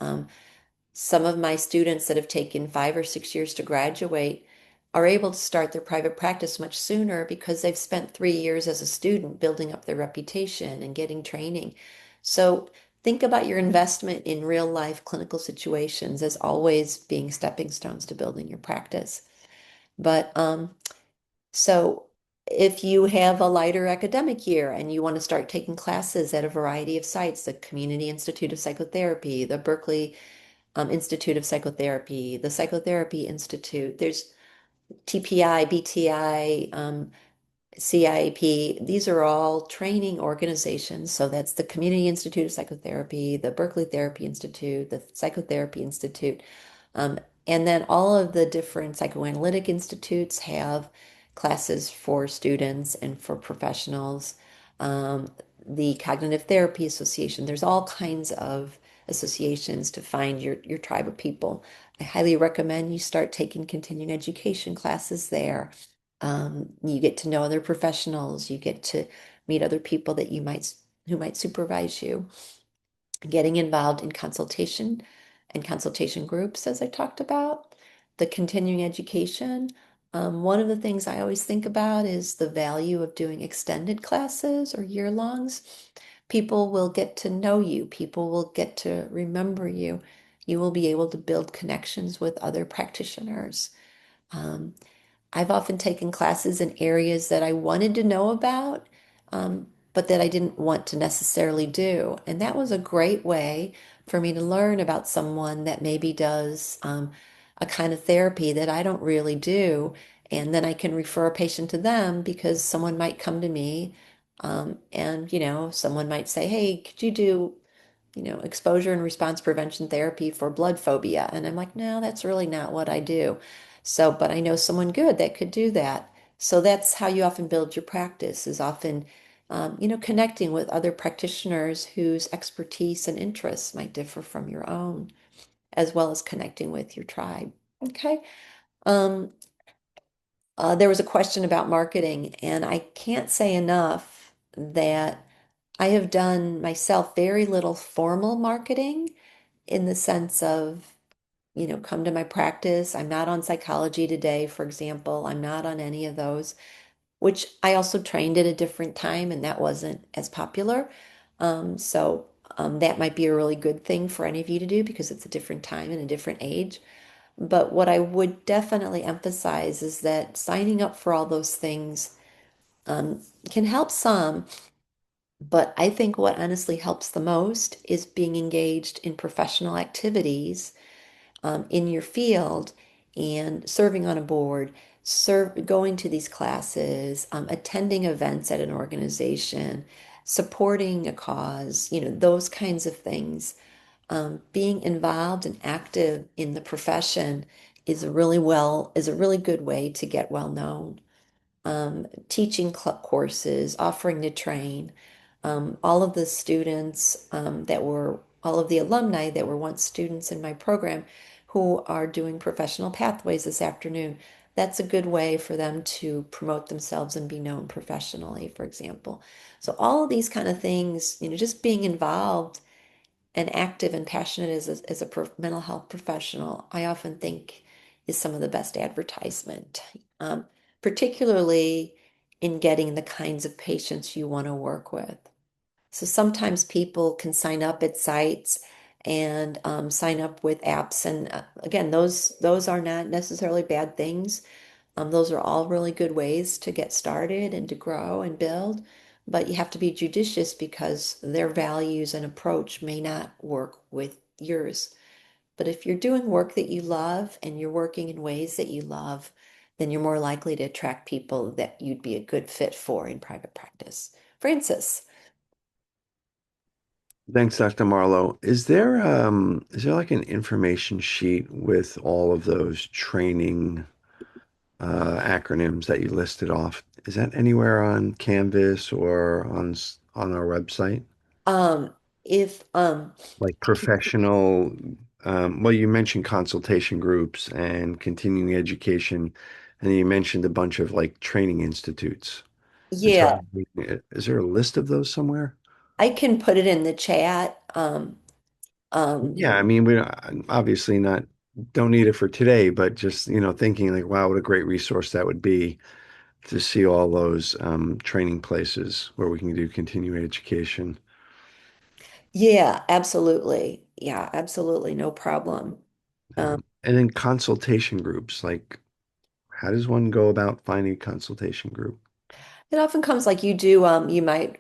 Some of my students that have taken 5 or 6 years to graduate are able to start their private practice much sooner because they've spent 3 years as a student building up their reputation and getting training. So think about your investment in real life clinical situations as always being stepping stones to building your practice. But so if you have a lighter academic year and you want to start taking classes at a variety of sites, the Community Institute of Psychotherapy, the Berkeley Institute of Psychotherapy, the Psychotherapy Institute. There's TPI, BTI, CIAP, these are all training organizations. So that's the Community Institute of Psychotherapy, the Berkeley Therapy Institute, the Psychotherapy Institute. Um, and then all of the different psychoanalytic institutes have classes for students and for professionals. Um, the Cognitive Therapy Association, there's all kinds of associations to find your tribe of people. I highly recommend you start taking continuing education classes there. You get to know other professionals. You get to meet other people that you might who might supervise you. Getting involved in consultation and consultation groups, as I talked about, the continuing education. One of the things I always think about is the value of doing extended classes or year longs. People will get to know you. People will get to remember you. You will be able to build connections with other practitioners. Um, I've often taken classes in areas that I wanted to know about, but that I didn't want to necessarily do. And that was a great way for me to learn about someone that maybe does a kind of therapy that I don't really do. And then I can refer a patient to them because someone might come to me and, someone might say, hey, could you do exposure and response prevention therapy for blood phobia. And I'm like, no, that's really not what I do. So, but I know someone good that could do that. So that's how you often build your practice is often, connecting with other practitioners whose expertise and interests might differ from your own, as well as connecting with your tribe. Okay. Um, there was a question about marketing, and I can't say enough that I have done myself very little formal marketing in the sense of, come to my practice. I'm not on Psychology Today, for example. I'm not on any of those, which I also trained at a different time and that wasn't as popular. That might be a really good thing for any of you to do because it's a different time and a different age. But what I would definitely emphasize is that signing up for all those things um, can help some, but I think what honestly helps the most is being engaged in professional activities in your field and serving on a board, going to these classes, attending events at an organization, supporting a cause, those kinds of things. Being involved and active in the profession is a really good way to get well known. Teaching courses, offering to train. All of the students all of the alumni that were once students in my program who are doing professional pathways this afternoon. That's a good way for them to promote themselves and be known professionally, for example. So all of these kind of things, just being involved and active and passionate as a mental health professional, I often think is some of the best advertisement, particularly in getting the kinds of patients you want to work with. So sometimes people can sign up at sites and sign up with apps, and again, those are not necessarily bad things. Those are all really good ways to get started and to grow and build, but you have to be judicious because their values and approach may not work with yours. But if you're doing work that you love and you're working in ways that you love, then you're more likely to attract people that you'd be a good fit for in private practice. Francis. Thanks, Dr. Marlowe. Is there like an information sheet with all of those training acronyms that you listed off? Is that anywhere on Canvas or on our website? Um, if Like professional, well, you mentioned consultation groups and continuing education, and you mentioned a bunch of like training institutes. Is there Yeah, is there a list of those somewhere? I can put it in the chat. Um, Yeah, I mean, we obviously not don't need it for today, but just, thinking like, wow, what a great resource that would be to see all those training places where we can do continuing education. yeah, absolutely. Yeah, absolutely. No problem. Um, And then consultation groups, like how does one go about finding a consultation group? it often comes like you do, you might,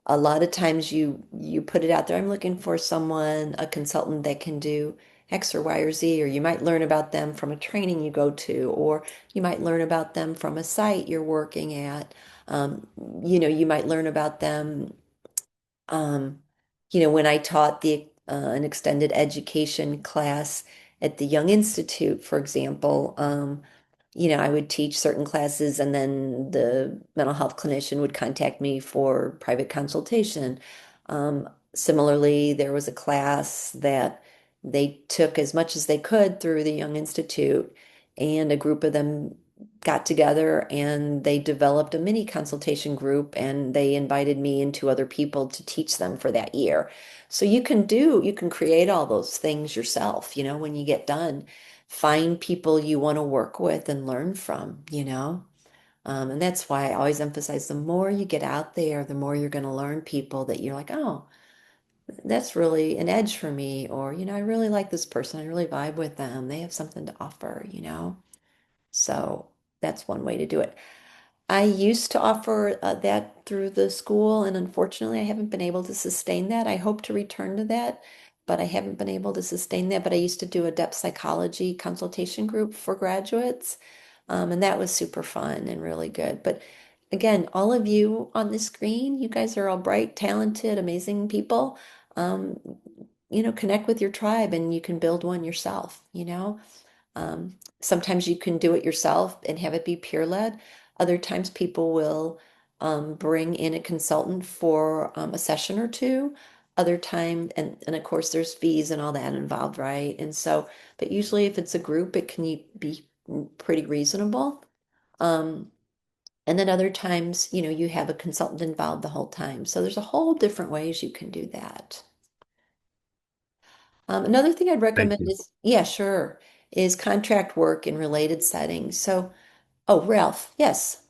a lot of times you put it out there. I'm looking for someone, a consultant that can do X or Y or Z, or you might learn about them from a training you go to, or you might learn about them from a site you're working at. Um, you might learn about them um, when I taught an extended education class at the Young Institute, for example, I would teach certain classes and then the mental health clinician would contact me for private consultation. Similarly, there was a class that they took as much as they could through the Young Institute, and a group of them got together and they developed a mini consultation group and they invited me and two other people to teach them for that year. So you can create all those things yourself, when you get done. Find people you want to work with and learn from. And that's why I always emphasize the more you get out there, the more you're going to learn people that you're like, oh, that's really an edge for me. Or, I really like this person. I really vibe with them. They have something to offer. So that's one way to do it. I used to offer that through the school, and unfortunately, I haven't been able to sustain that. I hope to return to that, but I haven't been able to sustain that. But I used to do a depth psychology consultation group for graduates, and that was super fun and really good. But again, all of you on the screen, you guys are all bright, talented, amazing people. Um, connect with your tribe and you can build one yourself. Sometimes you can do it yourself and have it be peer led. Other times people will bring in a consultant for a session or two. Other time, and of course there's fees and all that involved, right? And so, but usually if it's a group, it can be pretty reasonable. Um, and then other times, you have a consultant involved the whole time. So there's a whole different ways you can do that. Another thing I'd Thank recommend you. is, yeah, sure, is contract work in related settings. So, oh, Ralph, yes,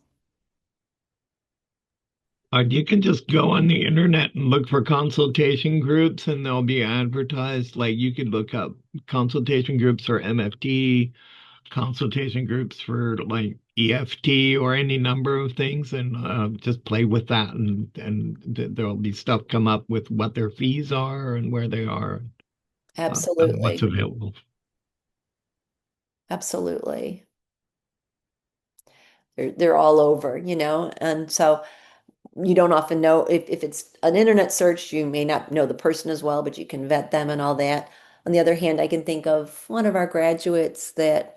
You can just go on the internet and look for consultation groups, and they'll be advertised. Like you could look up consultation groups for MFT, consultation groups for like EFT or any number of things, and just play with that, and there'll be stuff come up with what their fees are and where they are, and what's absolutely. available. Absolutely. They're all over. And so you don't often know if it's an internet search, you may not know the person as well, but you can vet them and all that. On the other hand, I can think of one of our graduates that,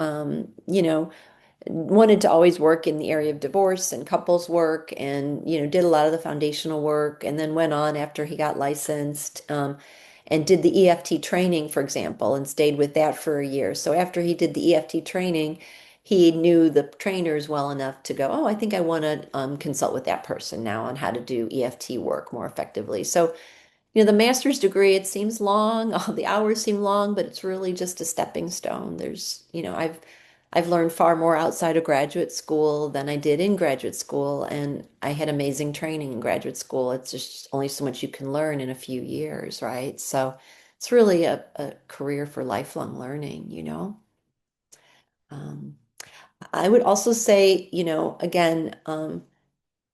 wanted to always work in the area of divorce and couples work and did a lot of the foundational work and then went on after he got licensed and did the EFT training, for example, and stayed with that for a year. So after he did the EFT training, he knew the trainers well enough to go, oh, I think I want to consult with that person now on how to do EFT work more effectively. So the master's degree, it seems long, all the hours seem long, but it's really just a stepping stone. I've learned far more outside of graduate school than I did in graduate school, and I had amazing training in graduate school. It's just only so much you can learn in a few years, right? So it's really a career for lifelong learning. Um, I would also say, again,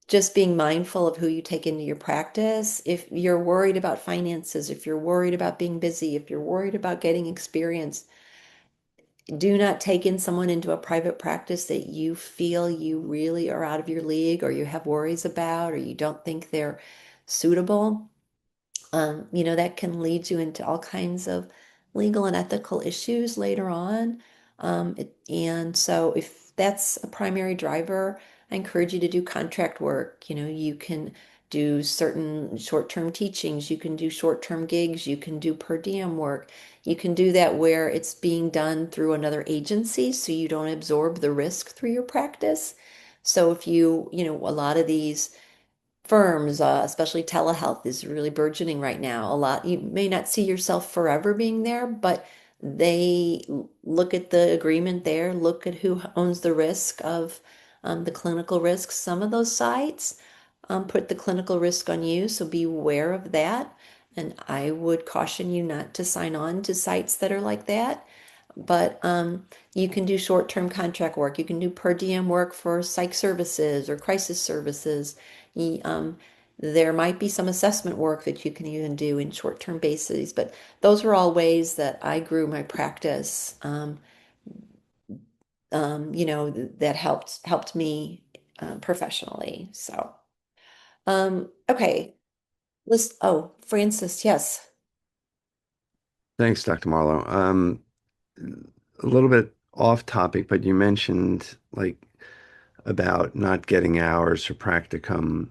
just being mindful of who you take into your practice. If you're worried about finances, if you're worried about being busy, if you're worried about getting experience, do not take in someone into a private practice that you feel you really are out of your league or you have worries about or you don't think they're suitable. That can lead you into all kinds of legal and ethical issues later on. And so if that's a primary driver, I encourage you to do contract work. You can do certain short-term teachings, you can do short-term gigs, you can do per diem work. You can do that where it's being done through another agency so you don't absorb the risk through your practice. So if a lot of these firms, especially telehealth, is really burgeoning right now. A lot, you may not see yourself forever being there, but they look at the agreement there, look at who owns the risk of the clinical risks. Some of those sites put the clinical risk on you, so be aware of that. And I would caution you not to sign on to sites that are like that. But you can do short-term contract work. You can do per diem work for psych services or crisis services. There might be some assessment work that you can even do in short-term basis, but those are all ways that I grew my practice. That helped me professionally. So, okay. Francis, yes. Thanks, Dr. Marlowe. A little bit off topic, but you mentioned like about not getting hours for practicum.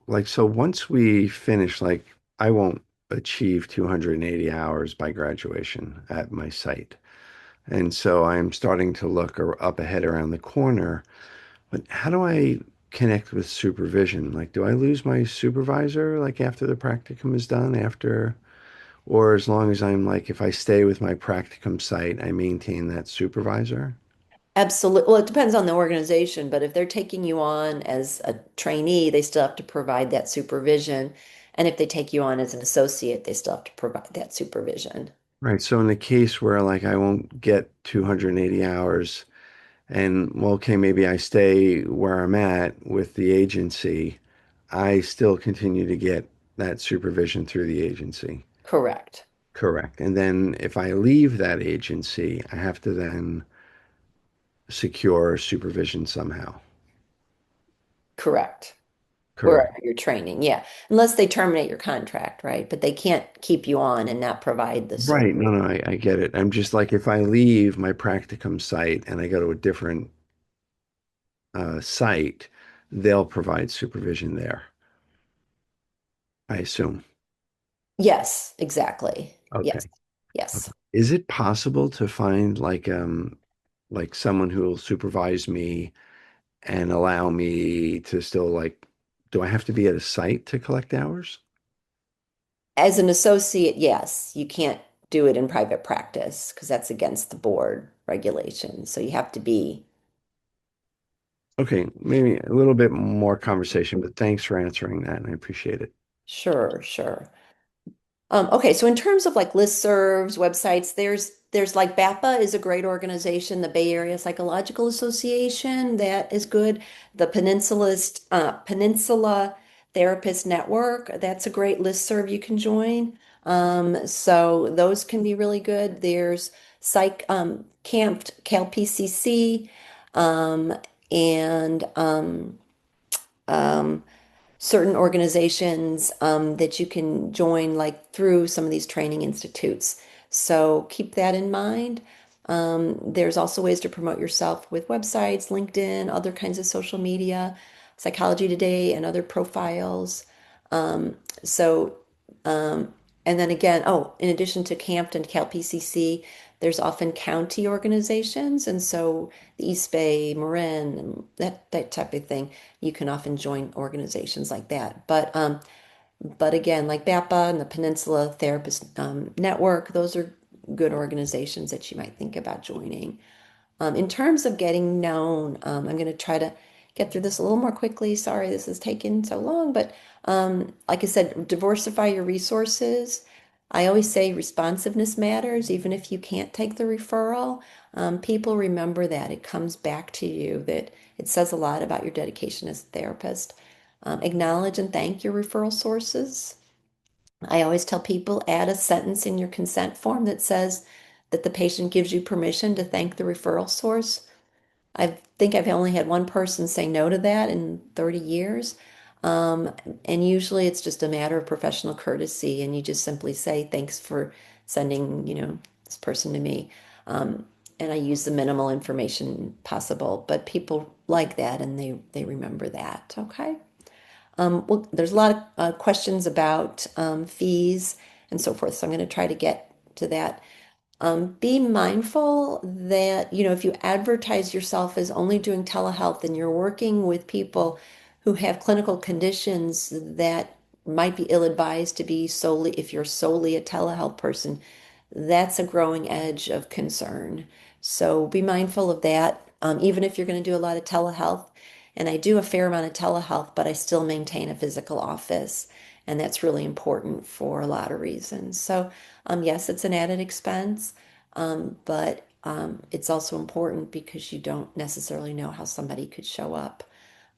Like, so once we finish, like, I won't achieve 280 hours by graduation at my site. And so I'm starting to look up ahead around the corner. But how do I connect with supervision? Like, do I lose my supervisor like after the practicum is done, after, or as long as I'm like, if I stay with my practicum site, I maintain that supervisor? Absolutely. Well, it depends on the organization, but if they're taking you on as a trainee, they still have to provide that supervision. And if they take you on as an associate, they still have to provide that supervision. Right. So in the case where like I won't get 280 hours and well, okay, maybe I stay where I'm at with the agency, I still continue to get that supervision through the agency. Correct. Correct. And then if I leave that agency, I have to then secure supervision somehow. Correct. Wherever Correct. you're training. Yeah. Unless they terminate your contract, right? But they can't keep you on and not provide the service. Right. No, no, I get it. I'm just like, if I leave my practicum site and I go to a different site, they'll provide supervision there, I assume. Yes, exactly. Yes. Okay. Yes. Okay. Is it possible to find like someone who will supervise me and allow me to still like, do I have to be at a site to collect hours? As an associate, yes, you can't do it in private practice because that's against the board regulations. So you have to be, Okay, maybe a little bit more conversation, but thanks for answering that, and I appreciate it. sure, sure. Okay, so in terms of like listservs, websites, there's like BAPA is a great organization, the Bay Area Psychological Association, that is good. The Peninsula Therapist Network, that's a great listserv you can join. So those can be really good. There's Camped CalPCC, um, and um, certain organizations that you can join like through some of these training institutes. So keep that in mind. There's also ways to promote yourself with websites, LinkedIn, other kinds of social media, Psychology Today, and other profiles. So, um, and then again, oh, in addition to Campton, CalPCC, there's often county organizations, and so the East Bay, Marin, that type of thing. You can often join organizations like that. But again, like BAPA and the Peninsula Therapist Network, those are good organizations that you might think about joining. In terms of getting known, I'm going to try to get through this a little more quickly. Sorry, this has taken so long, but like I said, diversify your resources. I always say responsiveness matters, even if you can't take the referral. People remember that. It comes back to you, that it says a lot about your dedication as a therapist. Acknowledge and thank your referral sources. I always tell people add a sentence in your consent form that says that the patient gives you permission to thank the referral source. I think I've only had one person say no to that in 30 years. Um, and usually it's just a matter of professional courtesy, and you just simply say, thanks for sending, this person to me. Um, and I use the minimal information possible, but people like that and they remember that. Okay. Well, there's a lot of questions about fees and so forth, so I'm going to try to get to that. Be mindful that, if you advertise yourself as only doing telehealth and you're working with people who have clinical conditions that might be ill-advised to be solely, if you're solely a telehealth person, that's a growing edge of concern. So be mindful of that, even if you're going to do a lot of telehealth. And I do a fair amount of telehealth, but I still maintain a physical office. And that's really important for a lot of reasons. So, yes, it's an added expense, but it's also important because you don't necessarily know how somebody could show up.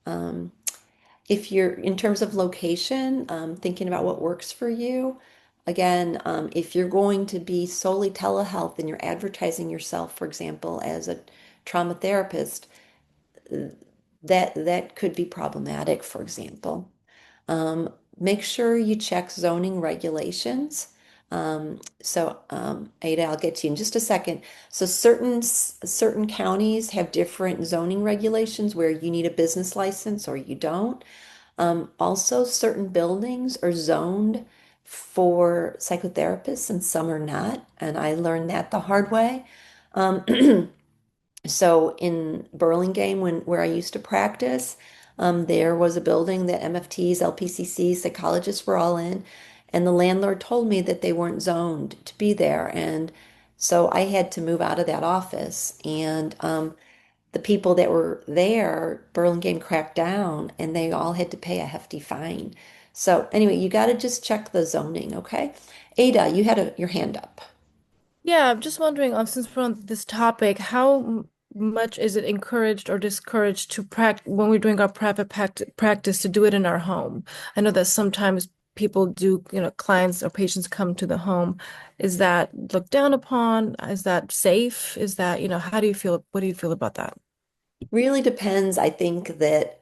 Um, If you're in terms of location, thinking about what works for you, again, if you're going to be solely telehealth and you're advertising yourself, for example, as a trauma therapist, that could be problematic, for example. Make sure you check zoning regulations. Ada, I'll get to you in just a second. So certain counties have different zoning regulations where you need a business license or you don't. Also, certain buildings are zoned for psychotherapists and some are not, and I learned that the hard way. Um, So in Burlingame, where I used to practice, there was a building that MFTs, LPCCs, psychologists were all in, and the landlord told me that they weren't zoned to be there, and so I had to move out of that office. And the people that were there, Burlingame cracked down, and they all had to pay a hefty fine. So anyway, you got to just check the zoning, okay? Ada, you had your hand up. Yeah, I'm just wondering, since we're on this topic, how much is it encouraged or discouraged to practice when we're doing our practice to do it in our home? I know that sometimes people do, clients or patients come to the home. Is that looked down upon? Is that safe? Is that, how do you feel? What do you feel about that? Really depends. I think that,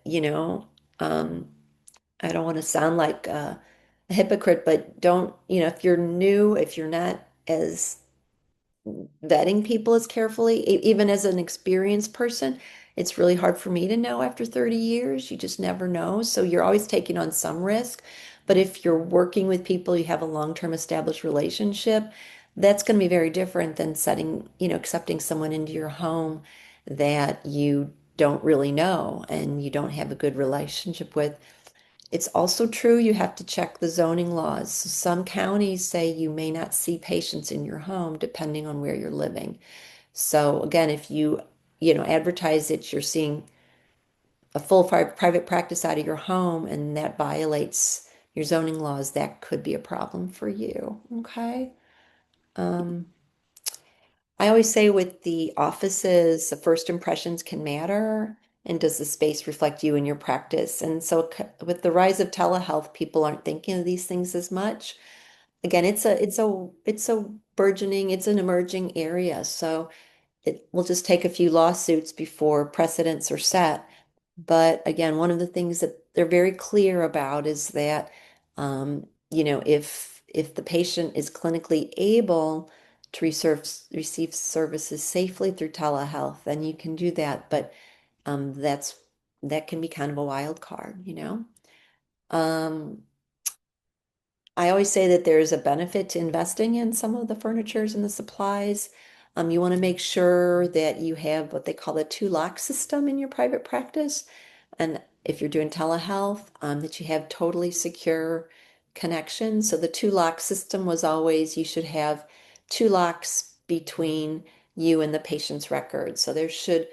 I don't want to sound like a hypocrite, but don't, if you're new, if you're not as vetting people as carefully, even as an experienced person, it's really hard for me to know after 30 years. You just never know. So you're always taking on some risk. But if you're working with people, you have a long-term established relationship, that's going to be very different than accepting someone into your home that you don't really know and you don't have a good relationship with. It's also true you have to check the zoning laws. So some counties say you may not see patients in your home depending on where you're living. So again, if you advertise that you're seeing a full private practice out of your home and that violates your zoning laws, that could be a problem for you. Okay. Um, I always say with the offices, the first impressions can matter. And does the space reflect you and your practice? And so with the rise of telehealth, people aren't thinking of these things as much. Again, it's a burgeoning, it's an emerging area. So it will just take a few lawsuits before precedents are set. But again, one of the things that they're very clear about is that, if the patient is clinically able to receive services safely through telehealth, then you can do that. But that can be kind of a wild card. Um, I always say that there's a benefit to investing in some of the furnitures and the supplies. You want to make sure that you have what they call a two-lock system in your private practice. And if you're doing telehealth, that you have totally secure connection. So the two-lock system was always you should have two locks between you and the patient's records. So there should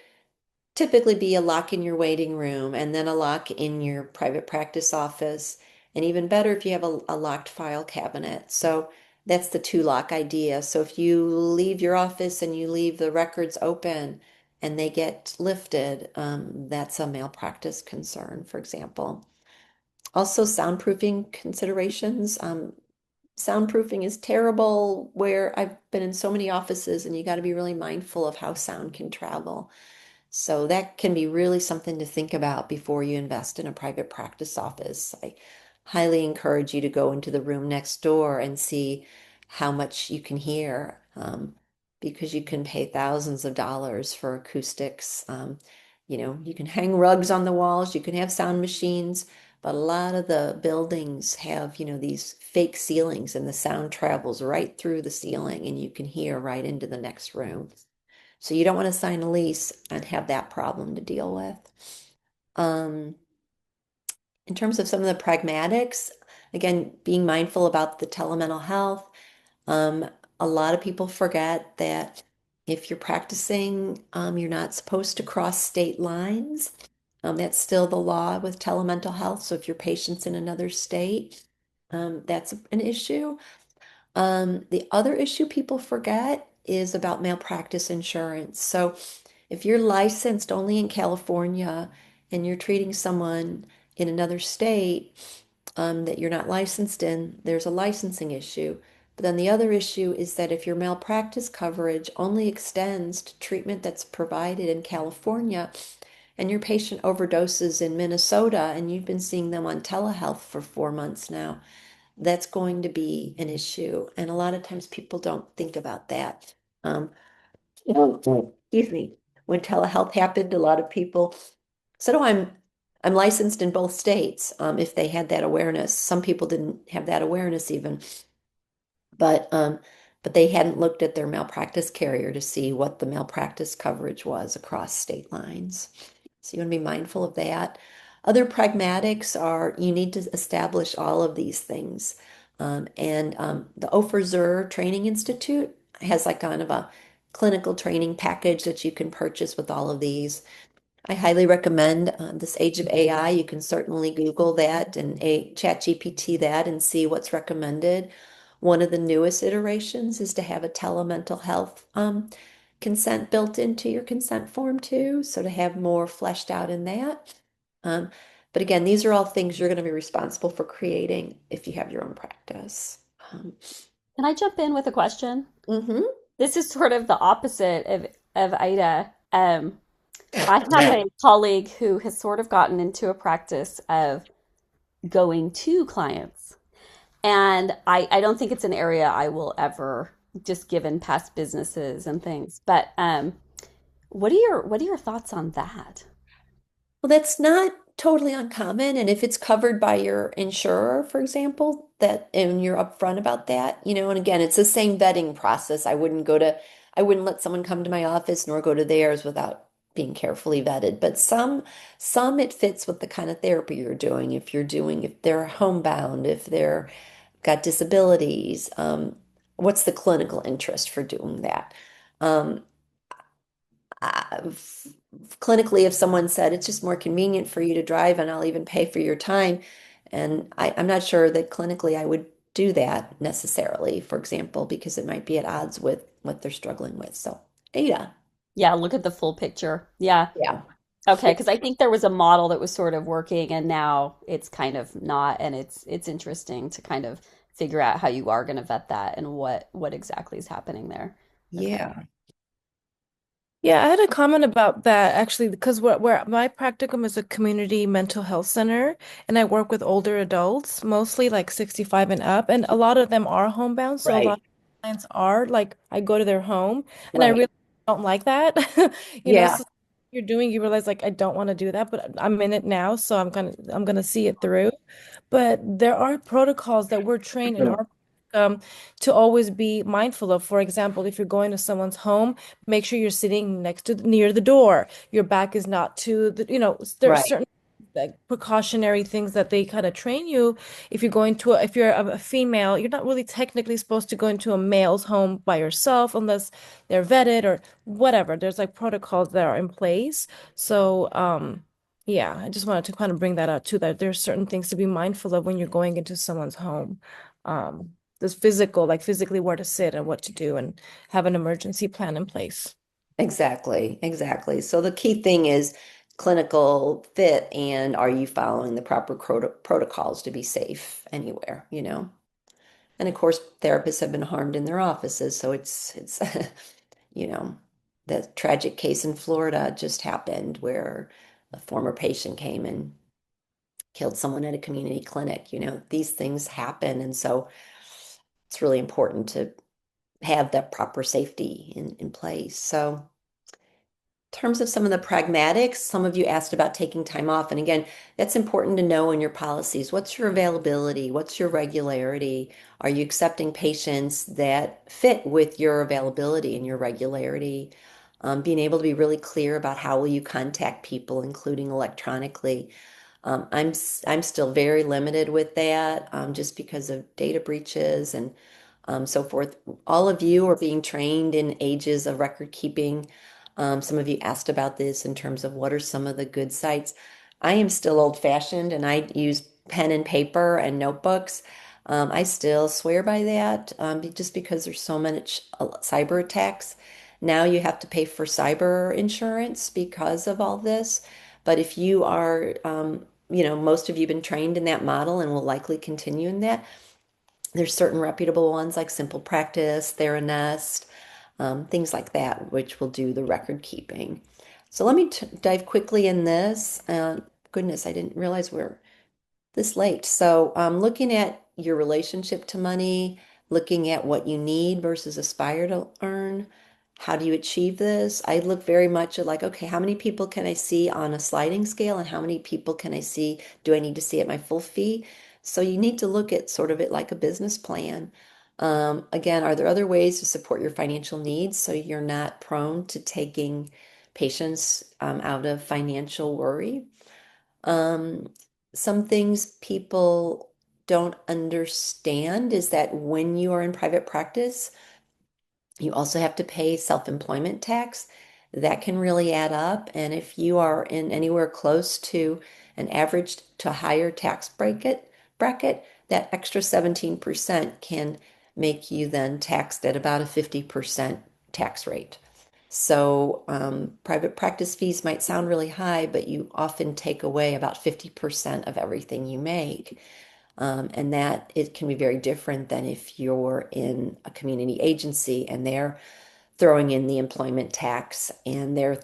typically be a lock in your waiting room and then a lock in your private practice office. And even better if you have a locked file cabinet. So that's the two lock idea. So if you leave your office and you leave the records open and they get lifted, that's a malpractice concern, for example. Also, soundproofing considerations. Soundproofing is terrible where I've been in so many offices, and you got to be really mindful of how sound can travel. So that can be really something to think about before you invest in a private practice office. I highly encourage you to go into the room next door and see how much you can hear, because you can pay thousands of dollars for acoustics. You can hang rugs on the walls, you can have sound machines, but a lot of the buildings have, these fake ceilings and the sound travels right through the ceiling and you can hear right into the next room. So you don't want to sign a lease and have that problem to deal with. Um, in terms of some of the pragmatics, again, being mindful about the telemental health, um, a lot of people forget that if you're practicing, you're not supposed to cross state lines. That's still the law with telemental health. So if your patient's in another state, that's an issue. The other issue people forget is about malpractice insurance. So if you're licensed only in California and you're treating someone in another state that you're not licensed in, there's a licensing issue. But then the other issue is that if your malpractice coverage only extends to treatment that's provided in California and your patient overdoses in Minnesota and you've been seeing them on telehealth for 4 months now, that's going to be an issue. And a lot of times people don't think about that. Um, excuse me. When telehealth happened, a lot of people said, "Oh, I'm licensed in both states." If they had that awareness, some people didn't have that awareness even, but um, but they hadn't looked at their malpractice carrier to see what the malpractice coverage was across state lines. So you want to be mindful of that. Other pragmatics are you need to establish all of these things. The Ofer Zur Training Institute has like kind of a clinical training package that you can purchase with all of these. I highly recommend this age of AI. You can certainly Google that and a chat GPT that and see what's recommended. One of the newest iterations is to have a telemental health consent built into your consent form too. So to have more fleshed out in that. Um, but again, these are all things you're going to be responsible for creating if you have your own practice. Um, Can I jump in with a question? mhm. This is sort of the opposite of Ida. I have a colleague who has sort of gotten into a practice of going to clients. And I don't think it's an area I will ever, just given past businesses and things. But what are your thoughts on that? Well, that's not totally uncommon. And if it's covered by your insurer, for example, that and you're upfront about that, and again, it's the same vetting process. I wouldn't let someone come to my office nor go to theirs without being carefully vetted. But some it fits with the kind of therapy you're doing. If they're homebound, if they're got disabilities, what's the clinical interest for doing that? Um, Clinically, if someone said it's just more convenient for you to drive and I'll even pay for your time, and I'm not sure that clinically I would do that necessarily, for example, because it might be at odds with what they're struggling with. So, Ada, Yeah, look at the full picture. Yeah. yeah, Okay, because I think there was a model that was sort of working and now it's kind of not, and it's interesting to kind of figure out how you are going to vet that and what exactly is happening there. Okay. yeah, Yeah, I had a comment about that actually because where my practicum is a community mental health center and I work with older adults, mostly like 65 and up, and a lot of them are homebound, so a lot right, of clients are like I go to their home and I right, really don't like that. yeah, So you're doing you realize like I don't want to do that, but I'm in it now, so I'm gonna see it through. But there are protocols that we're trained in our to always be mindful of. For example, if you're going to someone's home, make sure you're sitting near the door. Your back is not to there's right, certain like precautionary things that they kind of train you. If you're if you're a female, you're not really technically supposed to go into a male's home by yourself unless they're vetted or whatever. There's like protocols that are in place. So, yeah, I just wanted to kind of bring that up too, that there's certain things to be mindful of when you're going into someone's home. This like physically where to sit and what to do and have an emergency plan in place. exactly, exactly. So the key thing is clinical fit and are you following the proper protocols to be safe anywhere? And of course, therapists have been harmed in their offices, so it's you know, the tragic case in Florida just happened where a former patient came and killed someone at a community clinic. These things happen, and so it's really important to have that proper safety in place. So terms of some of the pragmatics, some of you asked about taking time off. And again, that's important to know in your policies. What's your availability? What's your regularity? Are you accepting patients that fit with your availability and your regularity? Being able to be really clear about how will you contact people, including electronically. I'm still very limited with that, just because of data breaches and so forth. All of you are being trained in ages of record keeping. Some of you asked about this in terms of what are some of the good sites. I am still old fashioned and I use pen and paper and notebooks. I still swear by that, just because there's so much cyber attacks. Now you have to pay for cyber insurance because of all this. But if you are most of you have been trained in that model and will likely continue in that. There's certain reputable ones like Simple Practice, Theranest, things like that, which will do the record keeping. So let me dive quickly in this. Goodness, I didn't realize we're this late. So, looking at your relationship to money, looking at what you need versus aspire to earn, how do you achieve this? I look very much at like, okay, how many people can I see on a sliding scale and how many people can I see, do I need to see at my full fee? So you need to look at sort of it like a business plan. Again, are there other ways to support your financial needs so you're not prone to taking patients out of financial worry? Um, some things people don't understand is that when you are in private practice, you also have to pay self-employment tax. That can really add up. And if you are in anywhere close to an average to higher tax bracket, that extra 17% can make you then taxed at about a 50% tax rate. So, private practice fees might sound really high, but you often take away about 50% of everything you make. And that it can be very different than if you're in a community agency and they're throwing in the employment tax and they're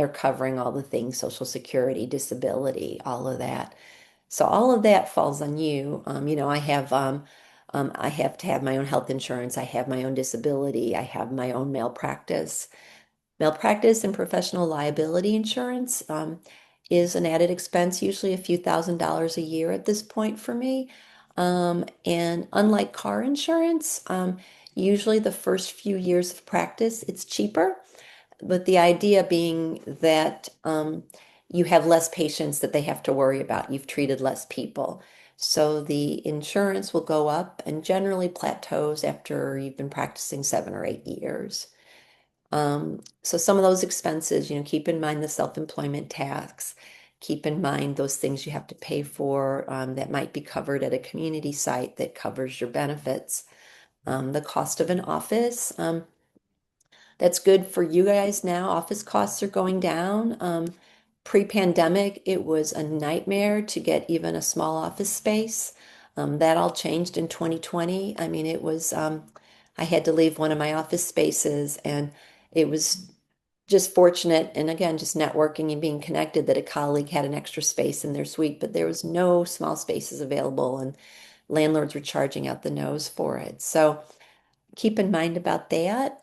covering all the things, Social Security, disability, all of that. So all of that falls on you. I have to have my own health insurance. I have my own disability. I have my own malpractice. Malpractice and professional liability insurance is an added expense, usually a few $1,000s a year at this point for me. And unlike car insurance, usually the first few years of practice, it's cheaper. But the idea being that you have less patients that they have to worry about. You've treated less people. So the insurance will go up and generally plateaus after you've been practicing 7 or 8 years. So some of those expenses, keep in mind the self-employment tax, keep in mind those things you have to pay for that might be covered at a community site that covers your benefits. The cost of an office, that's good for you guys now. Office costs are going down. Pre-pandemic, it was a nightmare to get even a small office space. That all changed in 2020. I mean, I had to leave one of my office spaces and it was just fortunate and again just networking and being connected that a colleague had an extra space in their suite, but there was no small spaces available and landlords were charging out the nose for it. So keep in mind about that.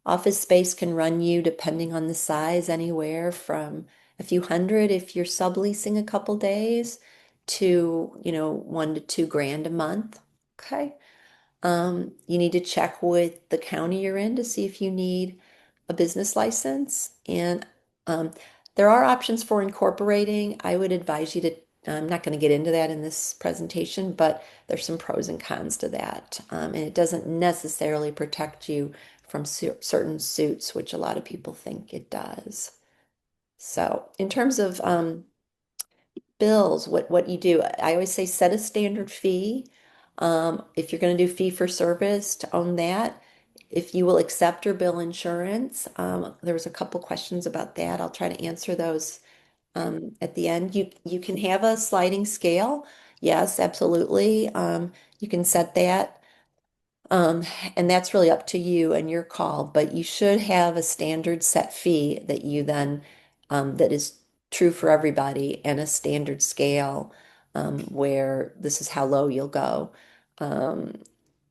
Office space can run you, depending on the size, anywhere from a few hundred if you're subleasing a couple days to 1 to 2 grand a month. Okay. You need to check with the county you're in to see if you need a business license. And um, there are options for incorporating. I would advise you to, I'm not going to get into that in this presentation, but there's some pros and cons to that. And it doesn't necessarily protect you from certain suits, which a lot of people think it does. So in terms of bills, what you do, I always say set a standard fee. If you're going to do fee for service to own that, if you will accept or bill insurance, there was a couple questions about that. I'll try to answer those at the end. You can have a sliding scale. Yes, absolutely. You can set that. Um, and that's really up to you and your call, but you should have a standard set fee that you then that is true for everybody and a standard scale where this is how low you'll go. Um,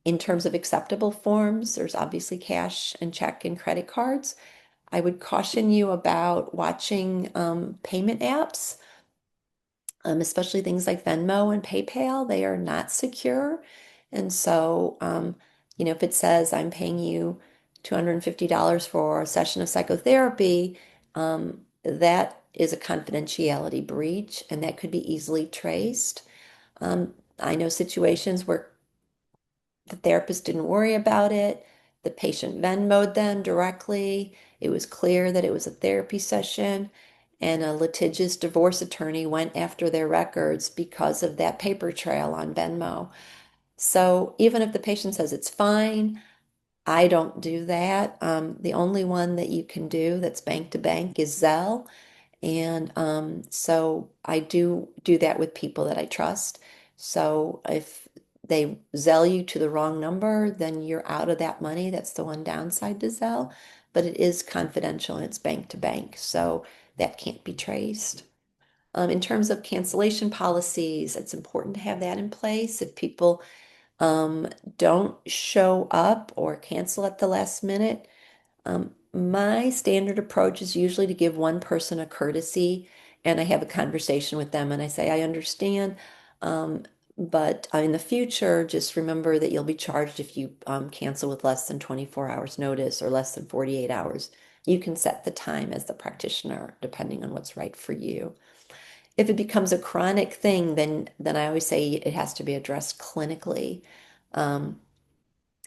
in terms of acceptable forms, there's obviously cash and check and credit cards. I would caution you about watching payment apps, especially things like Venmo and PayPal. They are not secure. And so, if it says I'm paying you $250 for a session of psychotherapy, that is a confidentiality breach and that could be easily traced. I know situations where the therapist didn't worry about it. The patient Venmoed them directly. It was clear that it was a therapy session, and a litigious divorce attorney went after their records because of that paper trail on Venmo. So even if the patient says it's fine, I don't do that. The only one that you can do that's bank to bank is Zelle. And so I do that with people that I trust. So if they Zelle you to the wrong number, then you're out of that money. That's the one downside to Zelle, but it is confidential and it's bank to bank, so that can't be traced. In terms of cancellation policies, it's important to have that in place. If people don't show up or cancel at the last minute, my standard approach is usually to give one person a courtesy and I have a conversation with them and I say, I understand, um, but in the future, just remember that you'll be charged if you cancel with less than 24 hours notice or less than 48 hours. You can set the time as the practitioner, depending on what's right for you. If it becomes a chronic thing, then I always say it has to be addressed clinically. Um,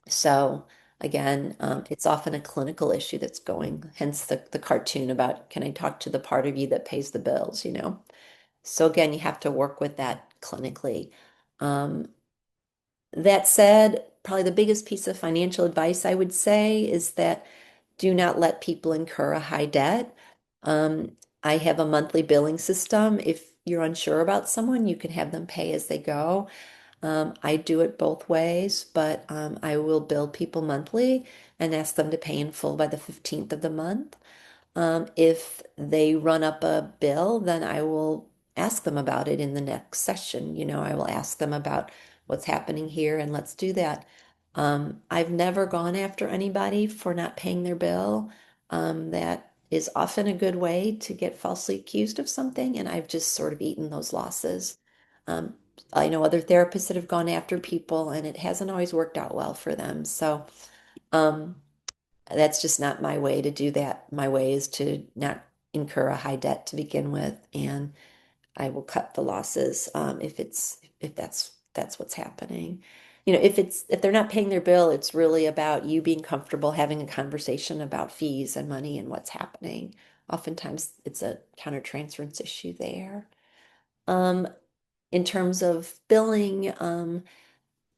so again, it's often a clinical issue that's going, hence the cartoon about can I talk to the part of you that pays the bills, you know? So again, you have to work with that clinically. Um, that said, probably the biggest piece of financial advice I would say is that do not let people incur a high debt. I have a monthly billing system. If you're unsure about someone, you can have them pay as they go. I do it both ways, but I will bill people monthly and ask them to pay in full by the 15th of the month. If they run up a bill, then I will ask them about it in the next session. You know, I will ask them about what's happening here and let's do that. I've never gone after anybody for not paying their bill. That is often a good way to get falsely accused of something, and I've just sort of eaten those losses. Um, I know other therapists that have gone after people, and it hasn't always worked out well for them. So, um, that's just not my way to do that. My way is to not incur a high debt to begin with, and I will cut the losses if that's what's happening. You know, if they're not paying their bill, it's really about you being comfortable having a conversation about fees and money and what's happening. Oftentimes, it's a countertransference issue there. Um, in terms of billing,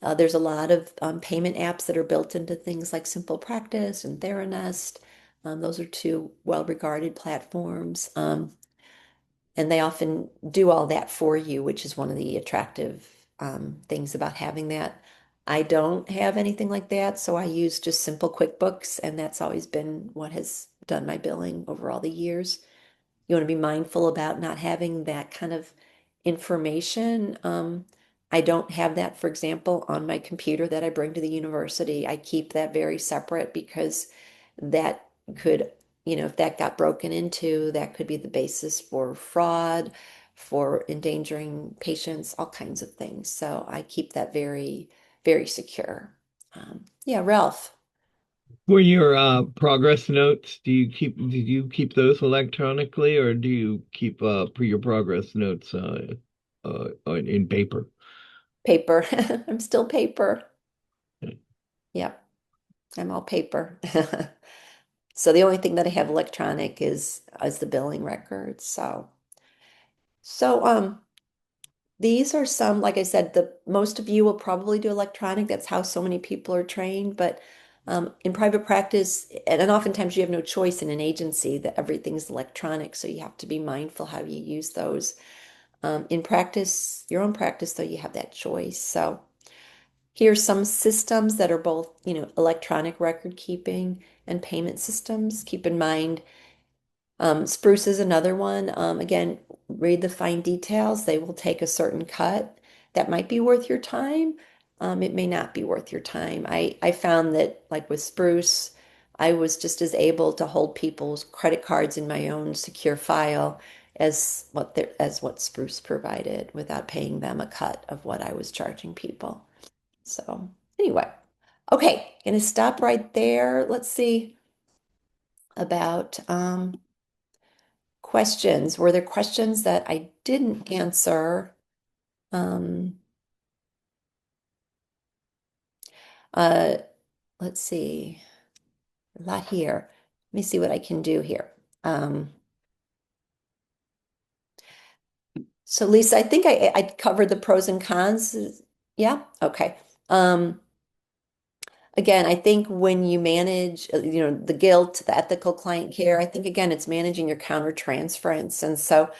there's a lot of payment apps that are built into things like Simple Practice and Theranest. Those are two well-regarded platforms. And they often do all that for you, which is one of the attractive things about having that. I don't have anything like that, so I use just simple QuickBooks, and that's always been what has done my billing over all the years. You want to be mindful about not having that kind of information. I don't have that, for example, on my computer that I bring to the university. I keep that very separate because that could, you know, if that got broken into, that could be the basis for fraud, for endangering patients, all kinds of things. So I keep that very, very secure. Yeah, Ralph. For your progress notes, did you keep those electronically or do you keep for your progress notes in paper? Paper. I'm still paper. Yep, I'm all paper. So the only thing that I have electronic is the billing records. So these are some, like I said, the most of you will probably do electronic. That's how so many people are trained. But in private practice, and oftentimes you have no choice in an agency that everything's electronic, so you have to be mindful how you use those. In practice, your own practice, though, you have that choice. So here's some systems that are both, you know, electronic record keeping and payment systems. Keep in mind, Spruce is another one. Again, read the fine details. They will take a certain cut. That might be worth your time. It may not be worth your time. I found that, like with Spruce, I was just as able to hold people's credit cards in my own secure file as what Spruce provided without paying them a cut of what I was charging people. So anyway, okay, gonna stop right there. Let's see about questions. Were there questions that I didn't answer? Um, uh, let's see, a lot here. Let me see what I can do here. Um, so Lisa, I think I covered the pros and cons. Yeah, okay. Um, again, I think when you manage, the guilt, the ethical client care, I think again, it's managing your countertransference. And so,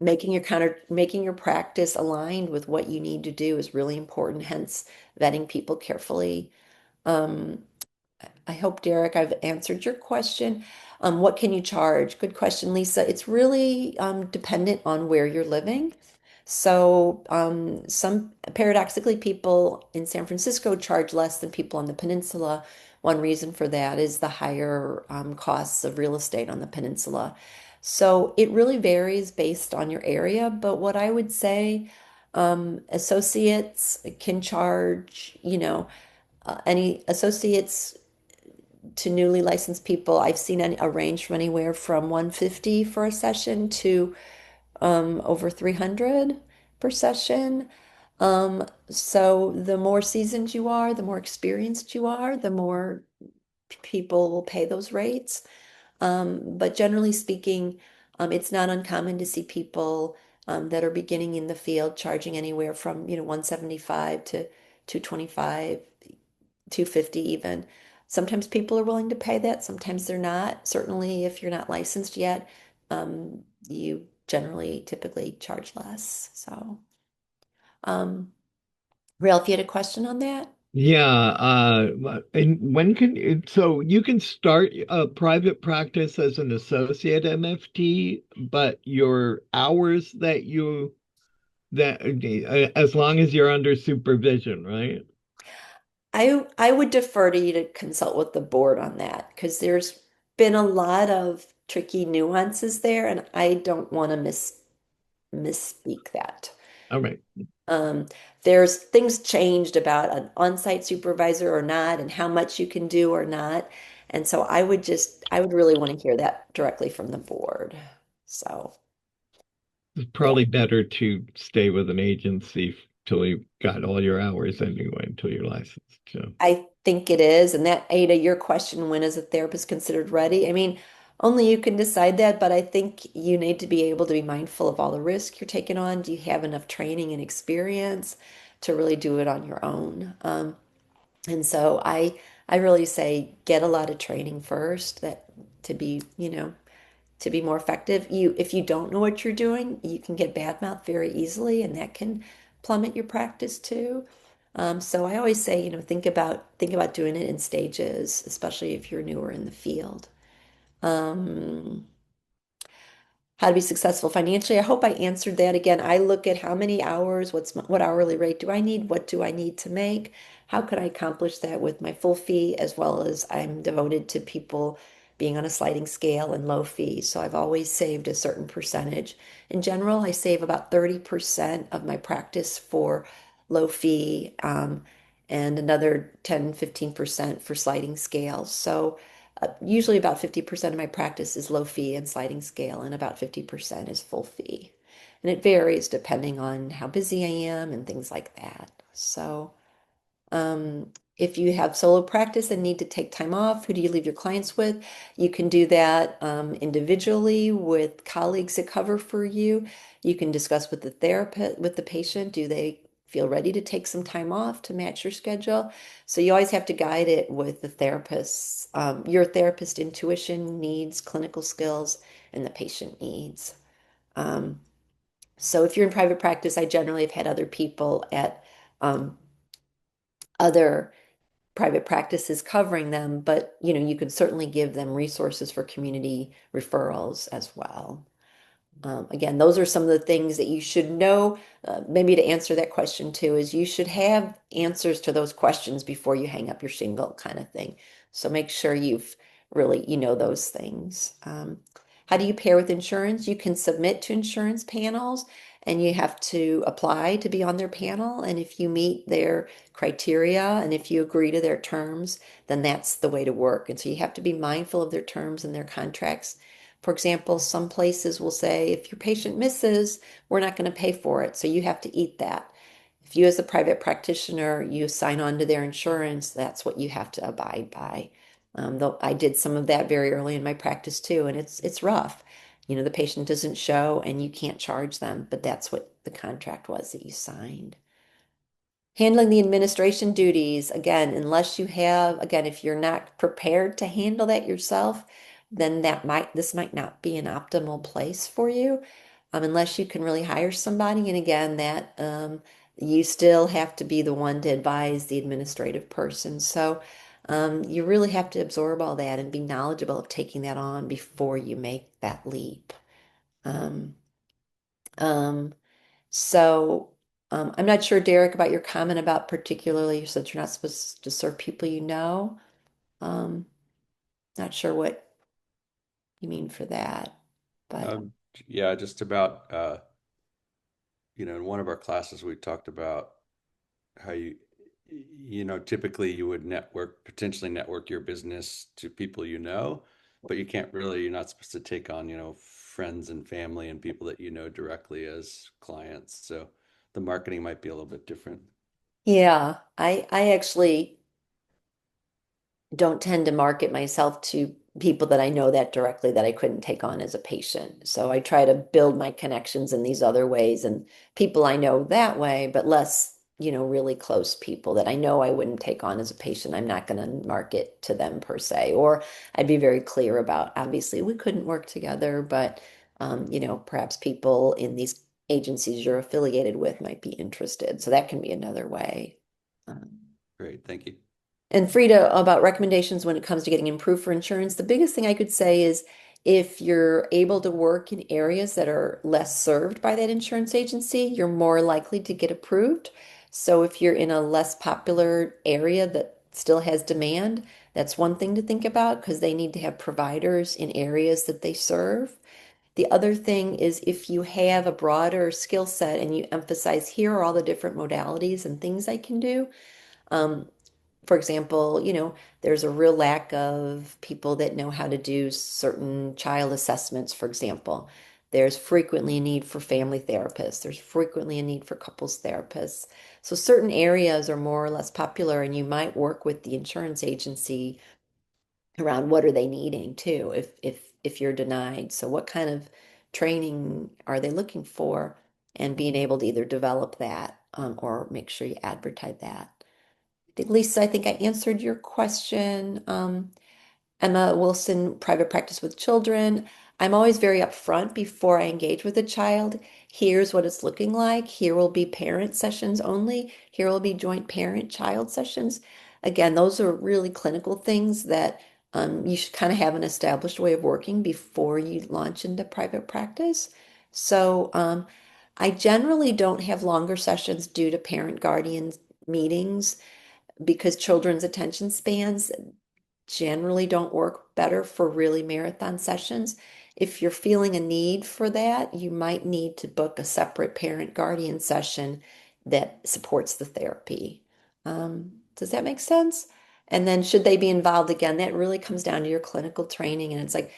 making your practice aligned with what you need to do is really important, hence vetting people carefully. Um, I hope, Derek, I've answered your question. What can you charge? Good question, Lisa. It's really dependent on where you're living. So, some paradoxically, people in San Francisco charge less than people on the peninsula. One reason for that is the higher costs of real estate on the peninsula. So, it really varies based on your area. But what I would say, associates can charge, any associates to newly licensed people, I've seen a range from anywhere from 150 for a session to over 300 per session. So the more seasoned you are, the more experienced you are, the more people will pay those rates. But generally speaking, it's not uncommon to see people that are beginning in the field charging anywhere from, 175 to 225, 250 even. Sometimes people are willing to pay that, sometimes they're not. Certainly, if you're not licensed yet, you generally typically charge less. So, Ralph, you had a question on that? Yeah, and when so you can start a private practice as an associate MFT, but your hours that as long as you're under supervision, right? I would defer to you to consult with the board on that because there's been a lot of tricky nuances there, and I don't want to misspeak that. All right. Um, there's things changed about an on-site supervisor or not, and how much you can do or not. And so I would really want to hear that directly from the board. So, It's yeah. probably better to stay with an agency till you got all your hours anyway, until you're licensed. So, I think it is. And that, Ada, your question, when is a therapist considered ready? I mean, only you can decide that, but I think you need to be able to be mindful of all the risk you're taking on. Do you have enough training and experience to really do it on your own? And so I really say get a lot of training first that to be, to be more effective. If you don't know what you're doing, you can get bad mouth very easily, and that can plummet your practice too. So I always say, think about doing it in stages, especially if you're newer in the field. Um, how to be successful financially. I hope I answered that. Again, I look at how many hours, what hourly rate do I need? What do I need to make? How could I accomplish that with my full fee, as well as I'm devoted to people being on a sliding scale and low fees. So I've always saved a certain percentage. In general, I save about 30% of my practice for low fee, and another 10, 15% for sliding scales. So usually about 50% of my practice is low fee and sliding scale, and about 50% is full fee. And it varies depending on how busy I am and things like that. So, um, if you have solo practice and need to take time off, who do you leave your clients with? You can do that individually with colleagues that cover for you. You can discuss with the therapist, with the patient, do they feel ready to take some time off to match your schedule? So you always have to guide it with the therapist's, your therapist intuition, needs, clinical skills, and the patient needs. Um, so if you're in private practice, I generally have had other people at other private practices covering them, but you could certainly give them resources for community referrals as well. Again, those are some of the things that you should know. Maybe to answer that question too, is you should have answers to those questions before you hang up your shingle, kind of thing. So make sure you know those things. How do you pair with insurance? You can submit to insurance panels and you have to apply to be on their panel. And if you meet their criteria and if you agree to their terms, then that's the way to work. And so you have to be mindful of their terms and their contracts. For example, some places will say, if your patient misses, we're not going to pay for it. So you have to eat that. If you, as a private practitioner, you sign on to their insurance, that's what you have to abide by. Though I did some of that very early in my practice too, and it's rough. The patient doesn't show and you can't charge them, but that's what the contract was that you signed. Handling the administration duties, again, unless you have, again, if you're not prepared to handle that yourself, then this might not be an optimal place for you, unless you can really hire somebody. And again, that you still have to be the one to advise the administrative person. So you really have to absorb all that and be knowledgeable of taking that on before you make that leap. Um, um, so I'm not sure, Derek, about your comment about particularly you said you're not supposed to serve people you know. Um, not sure what you mean for that, but Um, yeah, just about in one of our classes we talked about how typically you would potentially network your business to people but you're not supposed to take on, friends and family and people that you know directly as clients. So the marketing might be a little bit different. yeah, I actually don't tend to market myself to people that I know that directly that I couldn't take on as a patient. So I try to build my connections in these other ways and people I know that way, but less, really close people that I know I wouldn't take on as a patient. I'm not going to market to them per se, or I'd be very clear about obviously we couldn't work together, but perhaps people in these agencies you're affiliated with might be interested. So that can be another way. Um, Great, thank you. and Frida, about recommendations when it comes to getting approved for insurance, the biggest thing I could say is if you're able to work in areas that are less served by that insurance agency, you're more likely to get approved. So if you're in a less popular area that still has demand, that's one thing to think about because they need to have providers in areas that they serve. The other thing is if you have a broader skill set and you emphasize here are all the different modalities and things I can do. Um, for example, there's a real lack of people that know how to do certain child assessments, for example. There's frequently a need for family therapists. There's frequently a need for couples therapists. So certain areas are more or less popular, and you might work with the insurance agency around what are they needing too, if you're denied. So what kind of training are they looking for, and being able to either develop that or make sure you advertise that. Lisa, I think I answered your question. Emma Wilson, private practice with children. I'm always very upfront before I engage with a child. Here's what it's looking like. Here will be parent sessions only. Here will be joint parent-child sessions. Again, those are really clinical things that you should kind of have an established way of working before you launch into private practice. So I generally don't have longer sessions due to parent-guardian meetings because children's attention spans generally don't work better for really marathon sessions. If you're feeling a need for that, you might need to book a separate parent guardian session that supports the therapy. Does that make sense? And then should they be involved again? That really comes down to your clinical training. And it's like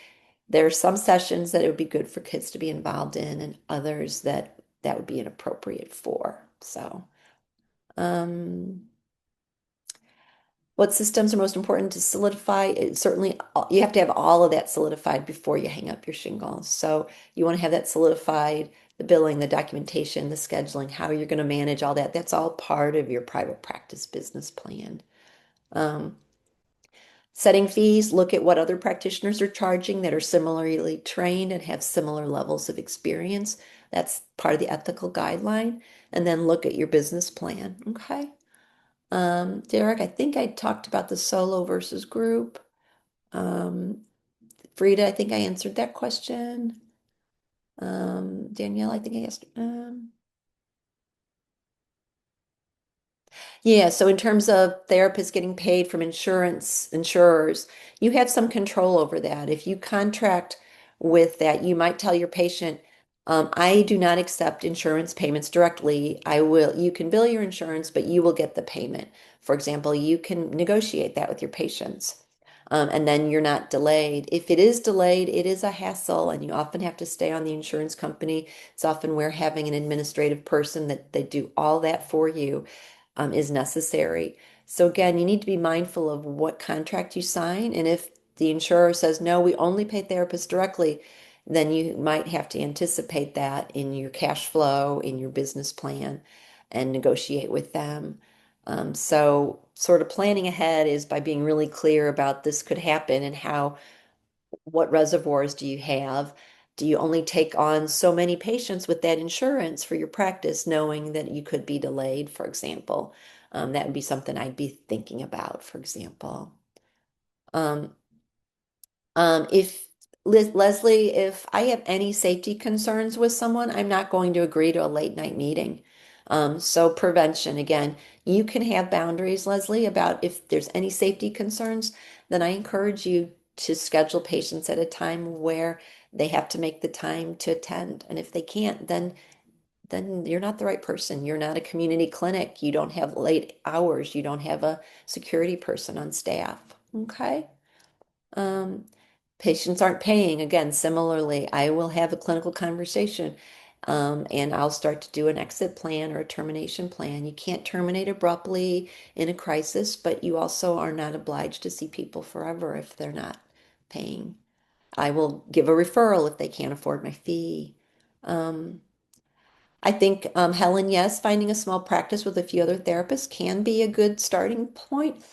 there are some sessions that it would be good for kids to be involved in, and others that would be inappropriate for. So, um, what systems are most important to solidify? Certainly, you have to have all of that solidified before you hang up your shingles. So you want to have that solidified, the billing, the documentation, the scheduling, how you're going to manage all that. That's all part of your private practice business plan. Um, Setting fees, look at what other practitioners are charging that are similarly trained and have similar levels of experience. That's part of the ethical guideline. And then look at your business plan. Okay. Derek, I think I talked about the solo versus group. Um, Frida, I think I answered that question. Danielle, I think I asked. Yeah, so in terms of therapists getting paid from insurers, you have some control over that. If you contract with that, you might tell your patient, I do not accept insurance payments directly. You can bill your insurance, but you will get the payment. For example, you can negotiate that with your patients. And then you're not delayed. If it is delayed, it is a hassle, and you often have to stay on the insurance company. It's often where having an administrative person that they do all that for you is necessary. So again, you need to be mindful of what contract you sign, and if the insurer says, no, we only pay therapists directly, then you might have to anticipate that in your cash flow, in your business plan, and negotiate with them. So sort of planning ahead is by being really clear about this could happen and what reservoirs do you have? Do you only take on so many patients with that insurance for your practice, knowing that you could be delayed, for example? That would be something I'd be thinking about, for example. Um, if Leslie, if I have any safety concerns with someone, I'm not going to agree to a late night meeting. So prevention, again, you can have boundaries, Leslie, about if there's any safety concerns, then I encourage you to schedule patients at a time where they have to make the time to attend. And if they can't, then you're not the right person. You're not a community clinic. You don't have late hours. You don't have a security person on staff. Okay? Um, Patients aren't paying. Again, similarly, I will have a clinical conversation, and I'll start to do an exit plan or a termination plan. You can't terminate abruptly in a crisis, but you also are not obliged to see people forever if they're not paying. I will give a referral if they can't afford my fee. Um, I think, Helen, yes, finding a small practice with a few other therapists can be a good starting point.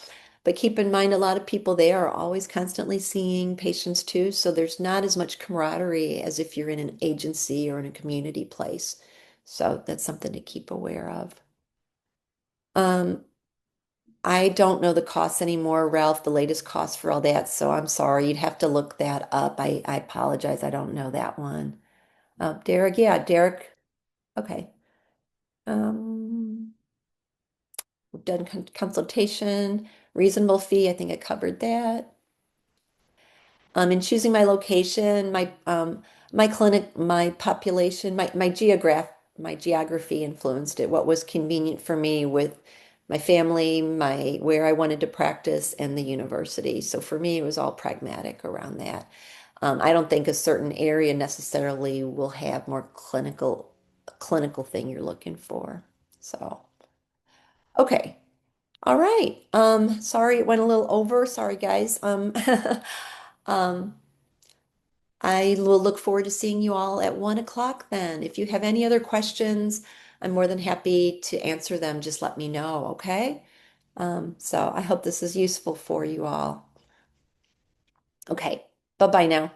But keep in mind, a lot of people there are always constantly seeing patients too. So there's not as much camaraderie as if you're in an agency or in a community place. So that's something to keep aware of. Um, I don't know the costs anymore, Ralph, the latest cost for all that. So I'm sorry. You'd have to look that up. I apologize. I don't know that one. Derek, yeah, Derek. Okay. Um, we've done consultation, reasonable fee. I think I covered that. In choosing my location, my clinic, my population, my geography influenced it. What was convenient for me with my family, my where I wanted to practice, and the university. So for me, it was all pragmatic around that. I don't think a certain area necessarily will have more clinical thing you're looking for. So, okay. All right. Sorry it went a little over. Sorry, guys. Um, I will look forward to seeing you all at 1 o'clock then. If you have any other questions, I'm more than happy to answer them. Just let me know, okay? So I hope this is useful for you all. Okay, bye-bye now.